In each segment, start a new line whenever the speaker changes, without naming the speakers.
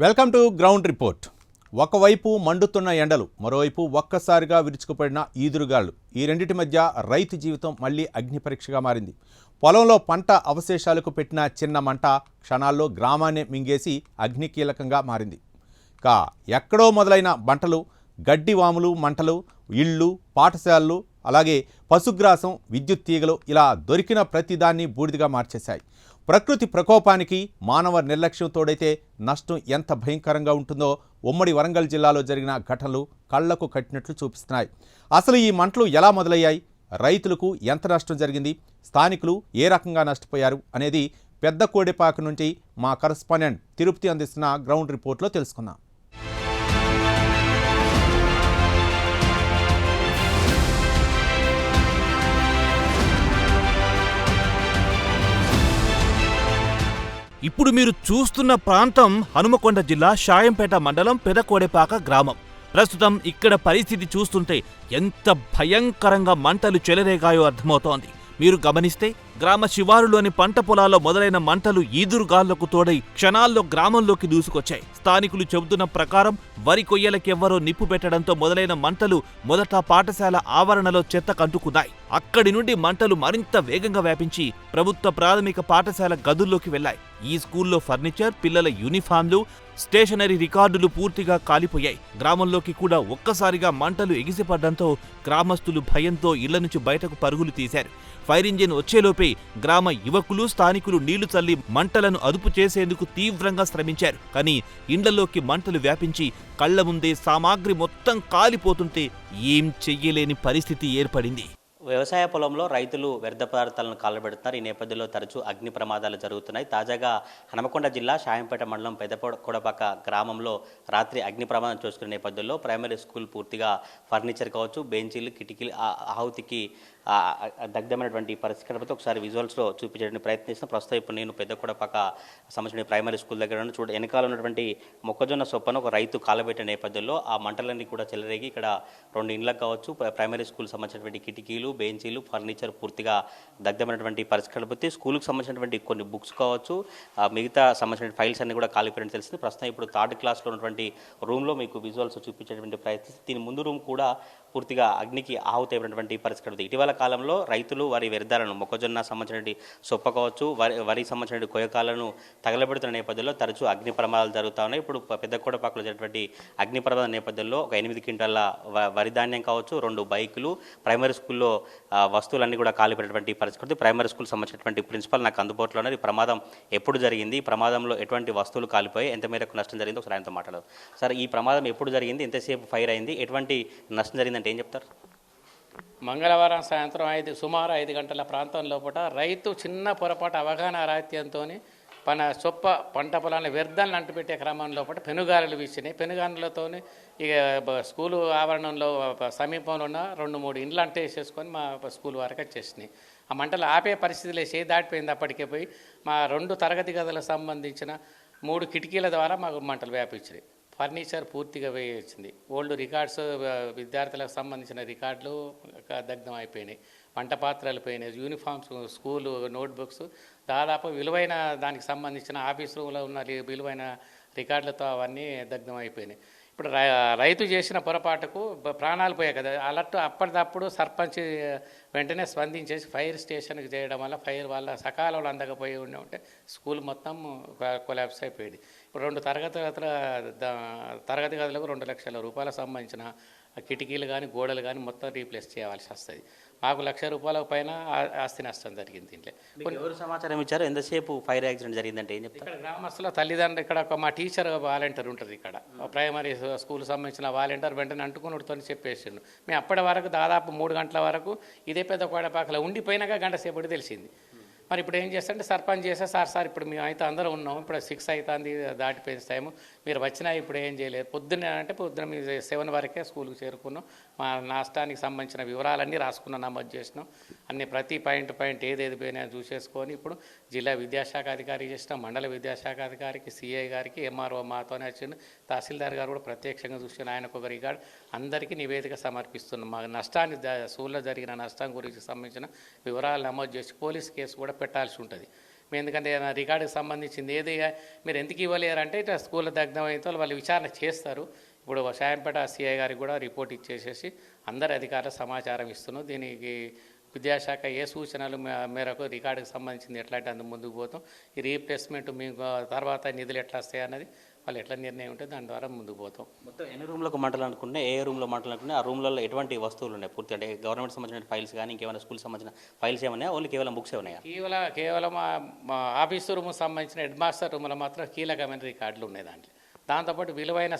Welcome to ground report. ఒకవైపు మండుతున్న ఎండలు, మరోవైపు ఒక్కసారిగా విరుచుకుపడిన ఈదురుగాళ్లు. ఈ రెండింటి మధ్య రైతు జీవితం మళ్లీ అగ్ని పరీక్షగా మారింది. పొలంలో పంట అవశేషాలకు పెట్టిన చిన్న మంట క్షణాల్లో గ్రామాన్ని మింగేసి అగ్నికీలకంగా మారింది. ఎక్కడో మొదలైన మంటలు, గడ్డివాములు మంటలు, ఇళ్ళు, పాఠశాలలు, అలాగే పశుగ్రాసం, విద్యుత్ తీగలు ఇలా దొరికిన ప్రతిదాన్ని బూడిదగా మార్చేశాయి. ప్రకృతి ప్రకోపానికి మానవ నిర్లక్ష్యం తోడైతే నష్టం ఎంత భయంకరంగా ఉంటుందో ఉమ్మడి వరంగల్ జిల్లాలో జరిగిన ఘటనలు కళ్లకు కట్టినట్లు చూపిస్తున్నాయి. అసలు ఈ మంటలు ఎలా మొదలయ్యాయి, రైతులకు ఎంత నష్టం జరిగింది, స్థానికులు ఏ రకంగా నష్టపోయారు అనేది పెద్ద కోడెపాక నుంచి మా కరస్పాండెంట్ తిరుపతి అందిస్తున్న గ్రౌండ్ రిపోర్ట్లో తెలుసుకుందాం.
ఇప్పుడు మీరు చూస్తున్న ప్రాంతం హనుమకొండ జిల్లా షాయంపేట మండలం పెదకోడెపాక గ్రామం. ప్రస్తుతం ఇక్కడ పరిస్థితి చూస్తుంటే ఎంత భయంకరంగా మంటలు చెలరేగాయో అర్థమవుతోంది. మీరు గమనిస్తే గ్రామ శివారులోని పంట పొలాల్లో మొదలైన మంటలు ఈదురుగాళ్లకు తోడై క్షణాల్లో గ్రామంలోకి దూసుకొచ్చాయి. స్థానికులు చెబుతున్న ప్రకారం వరి కొయ్యలకెవ్వరో నిప్పు పెట్టడంతో మొదలైన మంటలు మొదట పాఠశాల ఆవరణలో చెత్త కంటుకున్నాయి. అక్కడి నుండి మంటలు మరింత వేగంగా వ్యాపించి ప్రభుత్వ ప్రాథమిక పాఠశాల గదుల్లోకి వెళ్లాయి. ఈ స్కూల్లో ఫర్నిచర్, పిల్లల యూనిఫామ్లు, స్టేషనరీ రికార్డులు పూర్తిగా కాలిపోయాయి. గ్రామంలోకి కూడా ఒక్కసారిగా మంటలు ఎగిసిపడ్డంతో గ్రామస్తులు భయంతో ఇళ్ల నుంచి బయటకు పరుగులు తీశారు. ఫైర్ ఇంజిన్ వచ్చేలోపే గ్రామ యువకులు, స్థానికులు నీళ్లు చల్లి మంటలను అదుపు చేసేందుకు తీవ్రంగా శ్రమించారు. కానీ ఇండ్లలోకి మంటలు వ్యాపించి కళ్ల ముందే సామాగ్రి మొత్తం కాలిపోతుంటే ఏం చెయ్యలేని పరిస్థితి ఏర్పడింది.
వ్యవసాయ పొలంలో రైతులు వ్యర్థ పదార్థాలను కాలబెడుతున్నారు. ఈ నేపథ్యంలో తరచూ అగ్ని ప్రమాదాలు జరుగుతున్నాయి. తాజాగా హనుమకొండ జిల్లా షాయంపేట మండలం పెదకోడపాక గ్రామంలో రాత్రి అగ్ని ప్రమాదం చూసుకునే నేపథ్యంలో ప్రైమరీ స్కూల్ పూర్తిగా ఫర్నిచర్ కావచ్చు, బెంచీలు, కిటికీలు ఆహుతికి దగ్ధమైనటువంటి పరిస్థితి ఒకసారి విజువల్స్లో చూపించడానికి ప్రయత్నిస్తాం. ప్రస్తుతం ఇప్పుడు నేను పెద్దకోడపాక సంబంధించిన ప్రైమరీ స్కూల్ దగ్గర వెనకాల ఉన్నటువంటి మొక్కజొన్న సొప్పను ఒక రైతు కాలబెట్టిన నేపథ్యంలో ఆ మంటలన్నీ కూడా చెలరేగి ఇక్కడ 2 ఇండ్లకు కావచ్చు, ప్రైమరీ స్కూల్ సంబంధించినటువంటి కిటికీలు, బెంచీలు, ఫర్నిచర్ పూర్తిగా దగ్ధమైనటువంటి పరిస్థితి. స్కూల్కి సంబంధించినటువంటి కొన్ని బుక్స్ కావచ్చు, మిగతా సంబంధించిన ఫైల్స్ అన్ని కూడా కాలిపోయినట్టు తెలిసింది. ప్రస్తుతం ఇప్పుడు 3rd క్లాస్లో ఉన్నటువంటి రూమ్లో మీకు విజువల్స్ చూపించేటువంటి ప్రయత్నిస్తే దీని ముందు రూమ్ కూడా పూర్తిగా అగ్నికి ఆహుతైనటువంటి పరిస్థితి. ఇటీవల కాలంలో రైతులు వారి వ్యర్థాలను, మొక్కజొన్న సంబంధించిన సొప్ప కావచ్చు, వరి సంబంధించిన కొయ్యకాలను తగలబెడుతున్న నేపథ్యంలో తరచూ అగ్ని ప్రమాదాలు జరుగుతూ ఉన్నాయి. ఇప్పుడు పెద్దకోడపాకలో జరిగినటువంటి అగ్ని ప్రమాదం నేపథ్యంలో ఒక 8 క్వింటాల వరి ధాన్యం కావచ్చు, 2 బైకులు, ప్రైమరీ స్కూల్లో వస్తువులన్నీ కూడా కాలిపోయినటువంటి పరిస్థితి. ప్రైమరీ స్కూల్ సంబంధించినటువంటి ప్రిన్సిపల్ నాకు అందుబాటులో ఉన్నారు. ఈ ప్రమాదం ఎప్పుడు జరిగింది, ఈ ప్రమాదంలో ఎటువంటి వస్తువులు కాలిపోయి ఎంత మేరకు నష్టం జరిగిందో ఒకసారి ఆయనతో మాట్లాడదు. సార్, ఈ ప్రమాదం ఎప్పుడు జరిగింది, ఎంతసేపు ఫైర్ అయింది, ఎటువంటి నష్టం జరిగిందంటే ఏం చెప్తారు?
మంగళవారం సాయంత్రం సుమారు 5 గంటల ప్రాంతం లోపల రైతు చిన్న పొరపాటు అవగాహన రాహిత్యంతో సొప్ప పంట పొలాన్ని వ్యర్థాలను అంటుపెట్టే క్రమం లోపల పెనుగాలులు వీసినాయి. పెనుగాలులతో ఇక స్కూలు ఆవరణంలో సమీపంలో ఉన్న 2-3 ఇండ్లు అంటేసేసుకొని మా స్కూల్ వరకు వచ్చేసినాయి. ఆ మంటలు ఆపే పరిస్థితిలో దాటిపోయింది. అప్పటికే పోయి మా 2 తరగతి గదులకు సంబంధించిన 3 కిటికీల ద్వారా మాకు మంటలు వ్యాపించినాయి. ఫర్నిచర్ పూర్తిగా వేయించింది. ఓల్డ్ రికార్డ్స్, విద్యార్థులకు సంబంధించిన రికార్డులు దగ్ధం అయిపోయినాయి. వంట పాత్రలు పోయినాయి. యూనిఫామ్స్, స్కూలు నోట్బుక్స్, దాదాపు విలువైన దానికి సంబంధించిన ఆఫీస్ రూమ్లో ఉన్న విలువైన రికార్డులతో అవన్నీ దగ్ధం అయిపోయినాయి. ఇప్పుడు రైతు చేసిన పొరపాటుకు ప్రాణాలు పోయాయి కదా. అలర్ట్ అప్పటిదప్పుడు సర్పంచ్ వెంటనే స్పందించేసి ఫైర్ స్టేషన్కి చేయడం వల్ల ఫైర్ వల్ల సకాలంలో అందకపోయి ఉంటే స్కూల్ మొత్తం కొలాప్స్ అయిపోయింది. ఇప్పుడు 2 తరగతి గదులకు 2 లక్షల రూపాయలకు సంబంధించిన కిటికీలు కానీ, గోడలు కానీ మొత్తం రీప్లేస్ చేయాల్సి వస్తుంది. మాకు ₹1,00,000 పైన ఆస్తి నష్టం జరిగింది. దీంట్లో
ఎవరు సమాచారం ఇచ్చారు, ఎంతసేపు ఫైర్ యాక్సిడెంట్ జరిగిందంటే ఏం చెప్తారు?
ఇక్కడ గ్రామస్తుల తల్లిదండ్రులు, ఇక్కడ మా టీచర్ వాలంటీర్ ఉంటుంది. ఇక్కడ ప్రైమరీ స్కూల్ సంబంధించిన వాలంటీర్ వెంటనే అంటుకున్నతో చెప్పేసిండు. మేము అప్పటి వరకు దాదాపు 3 గంటల వరకు ఇదే పెద్దకోడపాకలో ఉండిపోయినాక గంట సేపటి తెలిసింది. మరి ఇప్పుడు ఏం చేస్తారంటే సర్పంచ్ చేస్తే సార్ ఇప్పుడు మేము అయితే అందరూ ఉన్నాం, ఇప్పుడు 6 అవుతుంది, దాటిపోయిన టైము, మీరు వచ్చినా ఇప్పుడు ఏం చేయలేదు. పొద్దున్న మేము 7 వరకే స్కూల్కి చేరుకున్నాం. మా నష్టానికి సంబంధించిన వివరాలన్నీ రాసుకున్నాం, నమోదు చేసినాం. అన్ని ప్రతి పాయింట్ ఏదేది పోయినా చూసేసుకొని ఇప్పుడు జిల్లా విద్యాశాఖ అధికారికి చేసినాం, మండల విద్యాశాఖ అధికారికి, సిఐ గారికి, ఎంఆర్ఓ మాతోనే వచ్చిండు, తహసీల్దార్ గారు కూడా ప్రత్యక్షంగా చూసిన ఆయనకు ఒక రికార్డు అందరికీ నివేదిక సమర్పిస్తున్నాం. మా నష్టాన్ని, స్కూల్లో జరిగిన నష్టం గురించి సంబంధించిన వివరాలు నమోదు చేసి పోలీస్ కేసు కూడా పెట్టాల్సి ఉంటుంది. ఎందుకంటే ఏదైనా రికార్డుకి సంబంధించింది ఏది మీరు ఎందుకు ఇవ్వలేరంటే ఇట్లా స్కూల్లో దగ్ధం అయితే వాళ్ళు విచారణ చేస్తారు. ఇప్పుడు షాయంపేట సిఐ గారికి కూడా రిపోర్ట్ ఇచ్చేసేసి అందరి అధికారుల సమాచారం ఇస్తున్నాం. దీనికి విద్యాశాఖ ఏ సూచనలు మేరకు రికార్డుకి సంబంధించింది ఎట్లాంటి అందుకు ముందుకు పోతాం, ఈ రీప్లేస్మెంట్ మీకు తర్వాత నిధులు ఎట్లా వస్తాయి అన్నది వాళ్ళు ఎట్లా నిర్ణయం ఉంటే దాని ద్వారా ముందుకు పోతాం.
మొత్తం ఎన్ని రూమ్లకు మంటలు అనుకుంటే ఏ రూమ్లో మంటలు అనుకుంటే ఆ రూమ్లలో ఎటువంటి వస్తువులు ఉన్నాయి పూర్తి, అంటే గవర్నమెంట్ సంబంధించిన ఫైల్స్ కానీ ఇంకేమైనా స్కూల్ సంబంధించిన ఫైల్స్ ఏమన్నా, ఓన్లీ కేవలం బుక్స్ ఉన్నాయా?
కేవలం మా ఆఫీసు రూమ్ సంబంధించిన హెడ్ మాస్టర్ రూమ్లో మాత్రం కీలకమైన రికార్డులు ఉన్నాయి. దాంతోపాటు విలువైన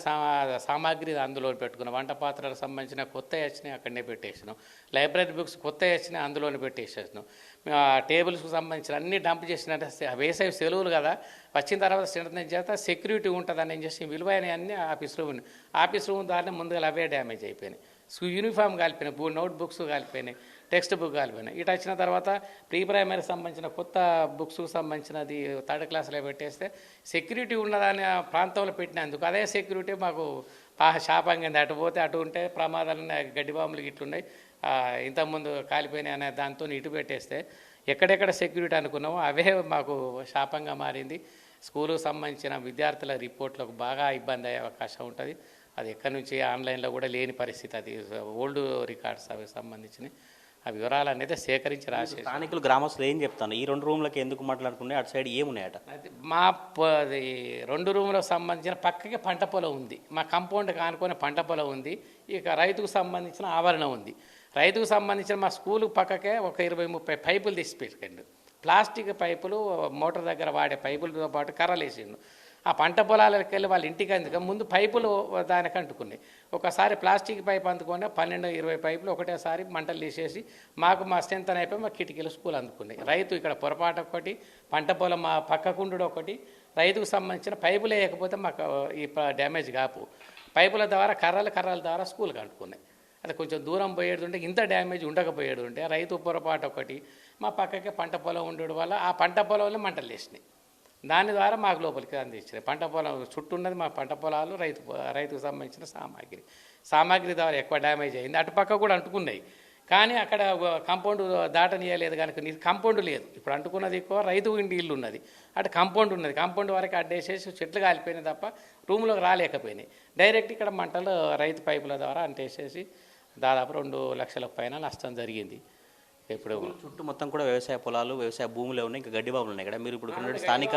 సామాగ్రి అందులో పెట్టుకున్నాం. వంట పాత్రలకు సంబంధించిన కొత్త వచ్చినాయి అక్కడనే పెట్టేసినాం. లైబ్రరీ బుక్స్ కొత్త వచ్చినాయి అందులోనే పెట్టేసేసినాం. టేబుల్స్కి సంబంధించిన అన్ని డంప్ చేసినట్టు వేసవి సెలవులు కదా, వచ్చిన తర్వాత సిద్ధం చేత సెక్యూరిటీ ఉంటుందని ఏం చేసి విలువైన అన్నీ ఆఫీస్ రూమ్ దాన్ని ముందుగా అవే డ్యామేజ్ అయిపోయినాయి. యూనిఫామ్ కాలిపోయినాయి, నోట్ బుక్స్ కాలిపోయినాయి, టెక్స్ట్ బుక్ కాలిపోయినాయి. ఇటు వచ్చిన తర్వాత ప్రీ ప్రైమరీ సంబంధించిన కొత్త బుక్స్కి సంబంధించినది థర్డ్ క్లాస్లో పెట్టేస్తే సెక్యూరిటీ ఉన్నదాని ప్రాంతంలో పెట్టినందుకు అదే సెక్యూరిటీ మాకు శాపంగా అటు పోతే అటు ఉంటే ప్రమాదాలు గడ్డి బాంబులు ఇట్లున్నాయి, ఇంతకుముందు కాలిపోయినాయి అనే దాంతో ఇటు పెట్టేస్తే ఎక్కడెక్కడ సెక్యూరిటీ అనుకున్నామో అవే మాకు శాపంగా మారింది. స్కూలుకు సంబంధించిన విద్యార్థుల రిపోర్ట్లకు బాగా ఇబ్బంది అయ్యే అవకాశం ఉంటుంది. అది ఎక్కడి నుంచి ఆన్లైన్లో కూడా లేని పరిస్థితి, అది ఓల్డ్ రికార్డ్స్ అవి సంబంధించినవి. ఆ వివరాలు అనేది సేకరించి రాసే
స్థానికులు గ్రామస్తులు ఏం చెప్తాను, ఈ 2 రూమ్లకి ఎందుకు మాట్లాడుకున్నాయి, అటు సైడ్ ఏమున్నాయట?
అది మా 2 రూములకు సంబంధించిన పక్కకి పంట పొలం ఉంది, మా కంపౌండ్కి ఆనుకొని పంట పొలం ఉంది, ఇక రైతుకు సంబంధించిన ఆవరణ ఉంది. రైతుకు సంబంధించిన మా స్కూలు పక్కకే ఒక 20-30 పైపులు తీసి పెట్టండి, ప్లాస్టిక్ పైపులు, మోటార్ దగ్గర వాడే పైపులతో పాటు కర్రలు వేసిండు. ఆ పంట పొలాలకు వెళ్ళి వాళ్ళ ఇంటికి అందుకు ముందు పైపులు దానికి అంటుకున్నాయి. ఒకసారి ప్లాస్టిక్ పైప్ అందుకొని 12-20 పైపులు ఒకటేసారి మంటలు తీసేసి మాకు మా స్ట్రెంత్ అయిపోయి మా కిటికీలు స్కూల్ అందుకున్నాయి. రైతు ఇక్కడ పొరపాటు ఒకటి, పంట పొలం మా పక్కకుండు ఒకటి, రైతుకు సంబంధించిన పైపులు వేయకపోతే మాకు ఈ డ్యామేజ్ కాపు. పైపుల ద్వారా కర్రల ద్వారా స్కూల్కి అంటుకున్నాయి. అది కొంచెం దూరం పోయేది ఉంటే ఇంత డ్యామేజ్ ఉండకపోయేది ఉంటే రైతు పొరపాటు ఒకటి, మా పక్కకే పంట పొలం ఉండడం వల్ల ఆ పంట పొలంలో మంటలు వేసినాయి. దాని ద్వారా మాకు లోపలికి అందించినాయి. పంట పొలం చుట్టూ ఉన్నది మా పంట పొలాలు, రైతుకు సంబంధించిన సామాగ్రి ద్వారా ఎక్కువ డ్యామేజ్ అయింది. అటుపక్క కూడా అంటుకున్నాయి కానీ అక్కడ కాంపౌండ్ దాటనీయలేదు కనుక కాంపౌండ్ లేదు. ఇప్పుడు అంటుకున్నది ఎక్కువ రైతు ఇంటి ఇల్లు ఉన్నది, అటు కాంపౌండ్ ఉన్నది, కాంపౌండ్ వరకు అడ్డేసేసి చెట్లు కాలిపోయినాయి తప్ప రూమ్లోకి రాలేకపోయినాయి. డైరెక్ట్ ఇక్కడ మంటలు రైతు పైపుల ద్వారా అంటేసేసి దాదాపు 2 లక్షల పైన నష్టం జరిగింది. ఇప్పుడు
చుట్టూ మొత్తం కూడా వ్యవసాయ పొలాలు, వ్యవసాయ భూములు ఉన్నాయి, ఇంకా గడ్డి బాబులు ఉన్నాయి కదా. మీరు ఇప్పుడు స్థానిక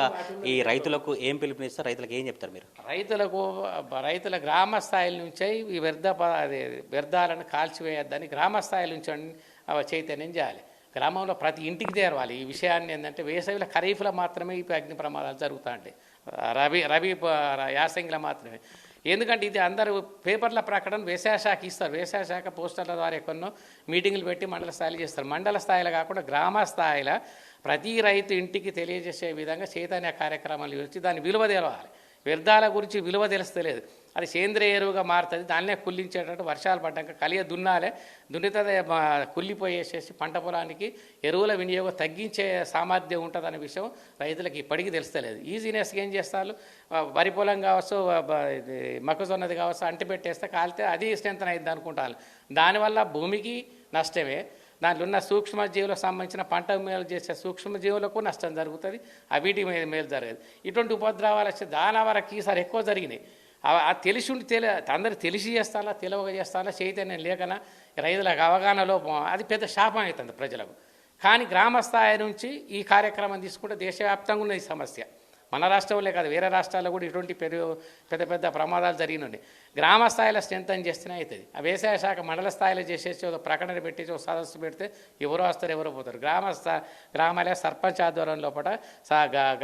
ఈ రైతులకు ఏం పిలుపునిస్తారు, రైతులకు ఏం చెప్తారు మీరు?
రైతుల గ్రామ స్థాయిల నుంచే ఈ వ్యర్థాలను కాల్చివేయద్దని గ్రామ స్థాయిల నుంచి చైతన్యం చేయాలి. గ్రామంలో ప్రతి ఇంటికి చేరవాలి ఈ విషయాన్ని. ఏంటంటే వేసవిలో ఖరీఫ్లో మాత్రమే ఈ అగ్ని ప్రమాదాలు జరుగుతూ ఉంటాయి, రబీ యాసంగిలో మాత్రమే. ఎందుకంటే ఇది అందరూ పేపర్ల ప్రకటన వ్యవసాయ శాఖ ఇస్తారు, వ్యవసాయ శాఖ పోస్టర్ల ద్వారా ఎక్కడో మీటింగులు పెట్టి మండల స్థాయిలో చేస్తారు. మండల స్థాయిలో కాకుండా గ్రామ స్థాయిలో ప్రతి రైతు ఇంటికి తెలియజేసే విధంగా చైతన్య కార్యక్రమాలు వచ్చి దాని విలువ తెలవాలి. వ్యర్థాల గురించి విలువ తెలుస్తలేదు, అది సేంద్రియ ఎరువుగా మారుతుంది, దాన్నే కుళ్ళించేటట్టు వర్షాలు పడ్డాక కలియ దున్నితే కుళ్ళిపోయేసేసి పంట పొలానికి ఎరువుల వినియోగం తగ్గించే సామర్థ్యం ఉంటుందనే విషయం రైతులకు ఇప్పటికీ తెలుస్తలేదు. ఈజీనెస్గా ఏం చేస్తారు, వరి పొలం కావచ్చు, మొక్కజొన్నది కావచ్చు, అంటిపెట్టేస్తే కాలితే అది స్ట్రెంత్ అయింది అనుకుంటారు. దానివల్ల భూమికి నష్టమే, దాంట్లో ఉన్న సూక్ష్మజీవులకు సంబంధించిన పంట మేలు చేసే సూక్ష్మజీవులకు నష్టం జరుగుతుంది, వీటి మేలు జరగదు. ఇటువంటి ఉపద్రవాలు వచ్చి దాని వరకు ఈసారి ఎక్కువ జరిగినాయి. తెలిసి ఉండి అందరూ తెలిసి చేస్తారా, తెలియక చేస్తారా, చైతన్యం లేకనా రైతులకు అవగాహన లోపం, అది పెద్ద శాపం అవుతుంది ప్రజలకు. కానీ గ్రామ స్థాయి నుంచి ఈ కార్యక్రమం తీసుకుంటే దేశవ్యాప్తంగా ఉన్న ఈ సమస్య, మన రాష్ట్రంలో కాదు వేరే రాష్ట్రాల్లో కూడా ఇటువంటి పెద్ద ప్రమాదాలు జరిగినండి. గ్రామ స్థాయిలో స్ట్రెంతన్ చేస్తేనే అవుతుంది. ఆ వ్యవసాయ శాఖ మండల స్థాయిలో చేసేసి ఒక ప్రకటన పెట్టేసి ఒక సదస్సు పెడితే ఎవరో వస్తారు ఎవరో పోతారు. గ్రామాల సర్పంచ్ ఆధ్వర్యం లోపల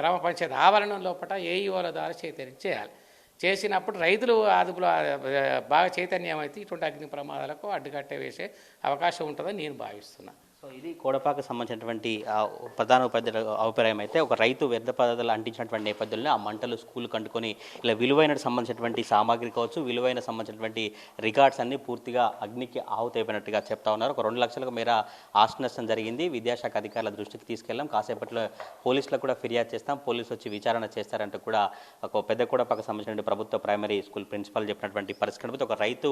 గ్రామ పంచాయతీ ఆవరణం లోపల ఏఈఓల ద్వారా చైతన్యం చేయాలి. చేసినప్పుడు రైతులు అదుపులో బాగా చైతన్యం అయితే ఇటువంటి అగ్ని ప్రమాదాలకు అడ్డుకట్టే వేసే అవకాశం ఉంటుందని నేను భావిస్తున్నాను.
సో ఇది కోడపాకు సంబంధించినటువంటి ప్రధాన ఉపాధ్యాయుల అభిప్రాయం. అయితే ఒక రైతు వ్యర్థ పదార్థాలు అంటించినటువంటి నేపథ్యంలో ఆ మంటలు స్కూల్కి అంటుకొని ఇలా విలువైన సంబంధించినటువంటి సామాగ్రి కావచ్చు, విలువైన సంబంధించినటువంటి రికార్డ్స్ అన్ని పూర్తిగా అగ్నికి ఆహుతైపోయినట్టుగా చెప్తా ఉన్నారు. ఒక 2 లక్షలకు మేర ఆస్తి నష్టం జరిగింది. విద్యాశాఖ అధికారుల దృష్టికి తీసుకెళ్ళాం, కాసేపట్లో పోలీసులకు కూడా ఫిర్యాదు చేస్తాం, పోలీసులు వచ్చి విచారణ చేస్తారంటూ కూడా ఒక పెద్ద కోడపాకు సంబంధించిన ప్రభుత్వ ప్రైమరీ స్కూల్ ప్రిన్సిపాల్ చెప్పినటువంటి పరిస్థితి. ఒక రైతు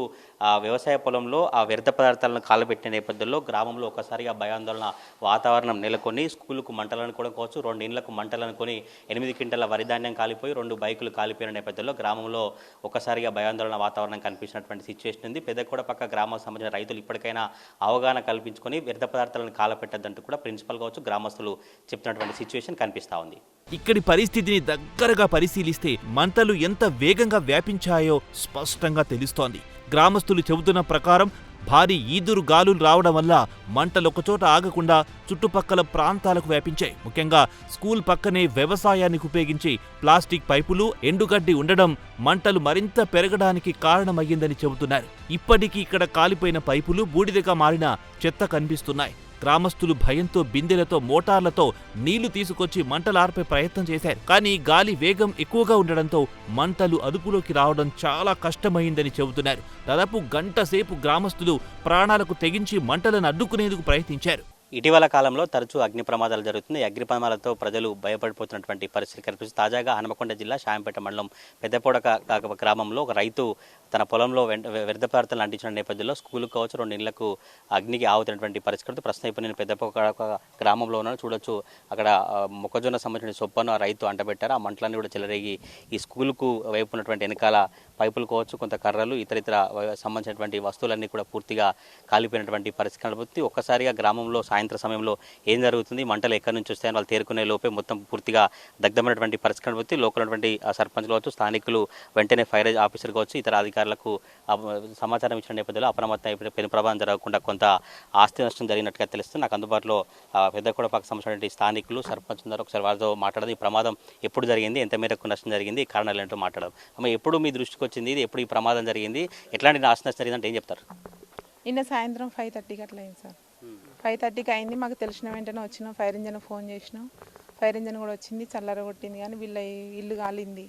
వ్యవసాయ పొలంలో ఆ వ్యర్థ పదార్థాలను కాలబెట్టిన నేపథ్యంలో గ్రామంలో ఒకసారిగా భయాందోళన వాతావరణం నెలకొని స్కూలుకు మంటలు అనుకోవచ్చు, 2 ఇండ్లకు మంటలు అనుకొని 8 క్వింటాల వరి ధాన్యం కాలిపోయి 2 బైకులు కాలిపోయిన నేపథ్యంలో గ్రామంలో ఒక్కసారిగా భయాందోళన వాతావరణం కనిపించినటువంటి సిచ్యువేషన్ ఉంది. పెదకోడపక్క గ్రామానికి సంబంధించిన రైతులు ఇప్పటికైనా అవగాహన కల్పించుకొని వ్యర్థ పదార్థాలను కాలపెట్టద్దంటూ కూడా ప్రిన్సిపల్ కావచ్చు గ్రామస్తులు చెప్తున్నటువంటి సిచ్యువేషన్ కనిపిస్తూ ఉంది.
ఇక్కడి పరిస్థితిని దగ్గరగా పరిశీలిస్తే మంటలు ఎంత వేగంగా వ్యాపించాయో స్పష్టంగా తెలుస్తోంది. గ్రామస్తులు చెబుతున్న ప్రకారం భారీ ఈదురు గాలులు రావడం వల్ల మంటలొకచోట ఆగకుండా చుట్టుపక్కల ప్రాంతాలకు వ్యాపించాయి. ముఖ్యంగా స్కూల్ పక్కనే వ్యవసాయానికి ఉపయోగించే ప్లాస్టిక్ పైపులు, ఎండుగడ్డి ఉండడం మంటలు మరింత పెరగడానికి కారణమయ్యిందని చెబుతున్నారు. ఇప్పటికీ ఇక్కడ కాలిపోయిన పైపులు బూడిదగా మారిన చెత్త కనిపిస్తున్నాయి. గ్రామస్తులు భయంతో బిందెలతో, మోటార్లతో నీళ్లు తీసుకొచ్చి మంటలార్పే ప్రయత్నం చేశారు. కానీ గాలి వేగం ఎక్కువగా ఉండడంతో మంటలు అదుపులోకి రావడం చాలా కష్టమైందని చెబుతున్నారు. దాదాపు గంట సేపు గ్రామస్తులు ప్రాణాలకు తెగించి మంటలను అడ్డుకునేందుకు ప్రయత్నించారు.
ఇటీవల కాలంలో తరచూ అగ్ని ప్రమాదాలు జరుగుతున్నాయి. అగ్ని ప్రమాదాలతో ప్రజలు భయపడిపోతున్నటువంటి పరిస్థితి కనిపిస్తుంది. తాజాగా హనుమకొండ జిల్లా షాయంపేట మండలం పెద్దపోడక గ్రామంలో ఒక రైతు తన పొలంలో వ్యర్థ పదార్థాలను అంటించిన నేపథ్యంలో స్కూలు కావచ్చు 2 ఇళ్లకు అగ్నికి ఆవుతున్నటువంటి పరిస్థితి. ప్రస్తుతం ఇప్పుడు నేను పెద్దపోడక గ్రామంలో ఉన్నాను. చూడొచ్చు అక్కడ మొక్కజొన్న సంబంధించిన సొప్పను రైతు అంటబెట్టారు. ఆ మంటలన్నీ కూడా చెలరేగి ఈ స్కూలుకు వైపు ఉన్నటువంటి వెనకాల పైపులు కావచ్చు, కొంత కర్రలు, ఇతర సంబంధించినటువంటి వస్తువులన్నీ కూడా పూర్తిగా కాలిపోయినటువంటి పరిస్థితి కనబడుతుంది. ఒక్కసారిగా గ్రామంలో సాయంత్రం సమయంలో ఏం జరుగుతుంది, మంటలు ఎక్కడి నుంచి వస్తాయని వాళ్ళు తేరుకునే లోపే మొత్తం పూర్తిగా దగ్ధమైనటువంటి పరిస్థితి కనబడుతుంది. లోకల్ ఉన్నటువంటి సర్పంచ్లు కావచ్చు, స్థానికులు వెంటనే ఫైర్ ఆఫీసర్ కావచ్చు, ఇతర అధికారులకు సమాచారం ఇచ్చిన నేపథ్యంలో అప్రమత్తం అయిపోయి పెను ప్రభావం జరగకుండా కొంత ఆస్తి నష్టం జరిగినట్టుగా తెలుస్తుంది. నాకు అందుబాటులో పెద్దకోడపాకు సంబంధించినటువంటి స్థానికులు, సర్పంచ్ ఉన్నారు. ఒకసారి వారితో మాట్లాడదు. ఈ ప్రమాదం ఎప్పుడు జరిగింది, ఎంత మేరకు నష్టం జరిగింది, కారణాలు ఏంటో మాట్లాడదు. అమ్మ, ఎప్పుడు మీ దృష్టికి వచ్చింది, ఇది ఎప్పుడు ఈ ప్రమాదం జరిగింది, ఎట్లాంటి ఆస్తి నష్టం జరిగిందంటే ఏం చెప్తారు?
నిన్న సాయంత్రం 5:30కి అట్లా అయింది సార్. 5:30కి అయింది. మాకు తెలిసిన వెంటనే వచ్చినాం. ఫైర్ ఇంజన్ ఫోన్ చేసినాం. ఫైర్ ఇంజన్ కూడా వచ్చింది, చల్లర కొట్టింది. కానీ వీళ్ళ ఇల్లు కాలింది,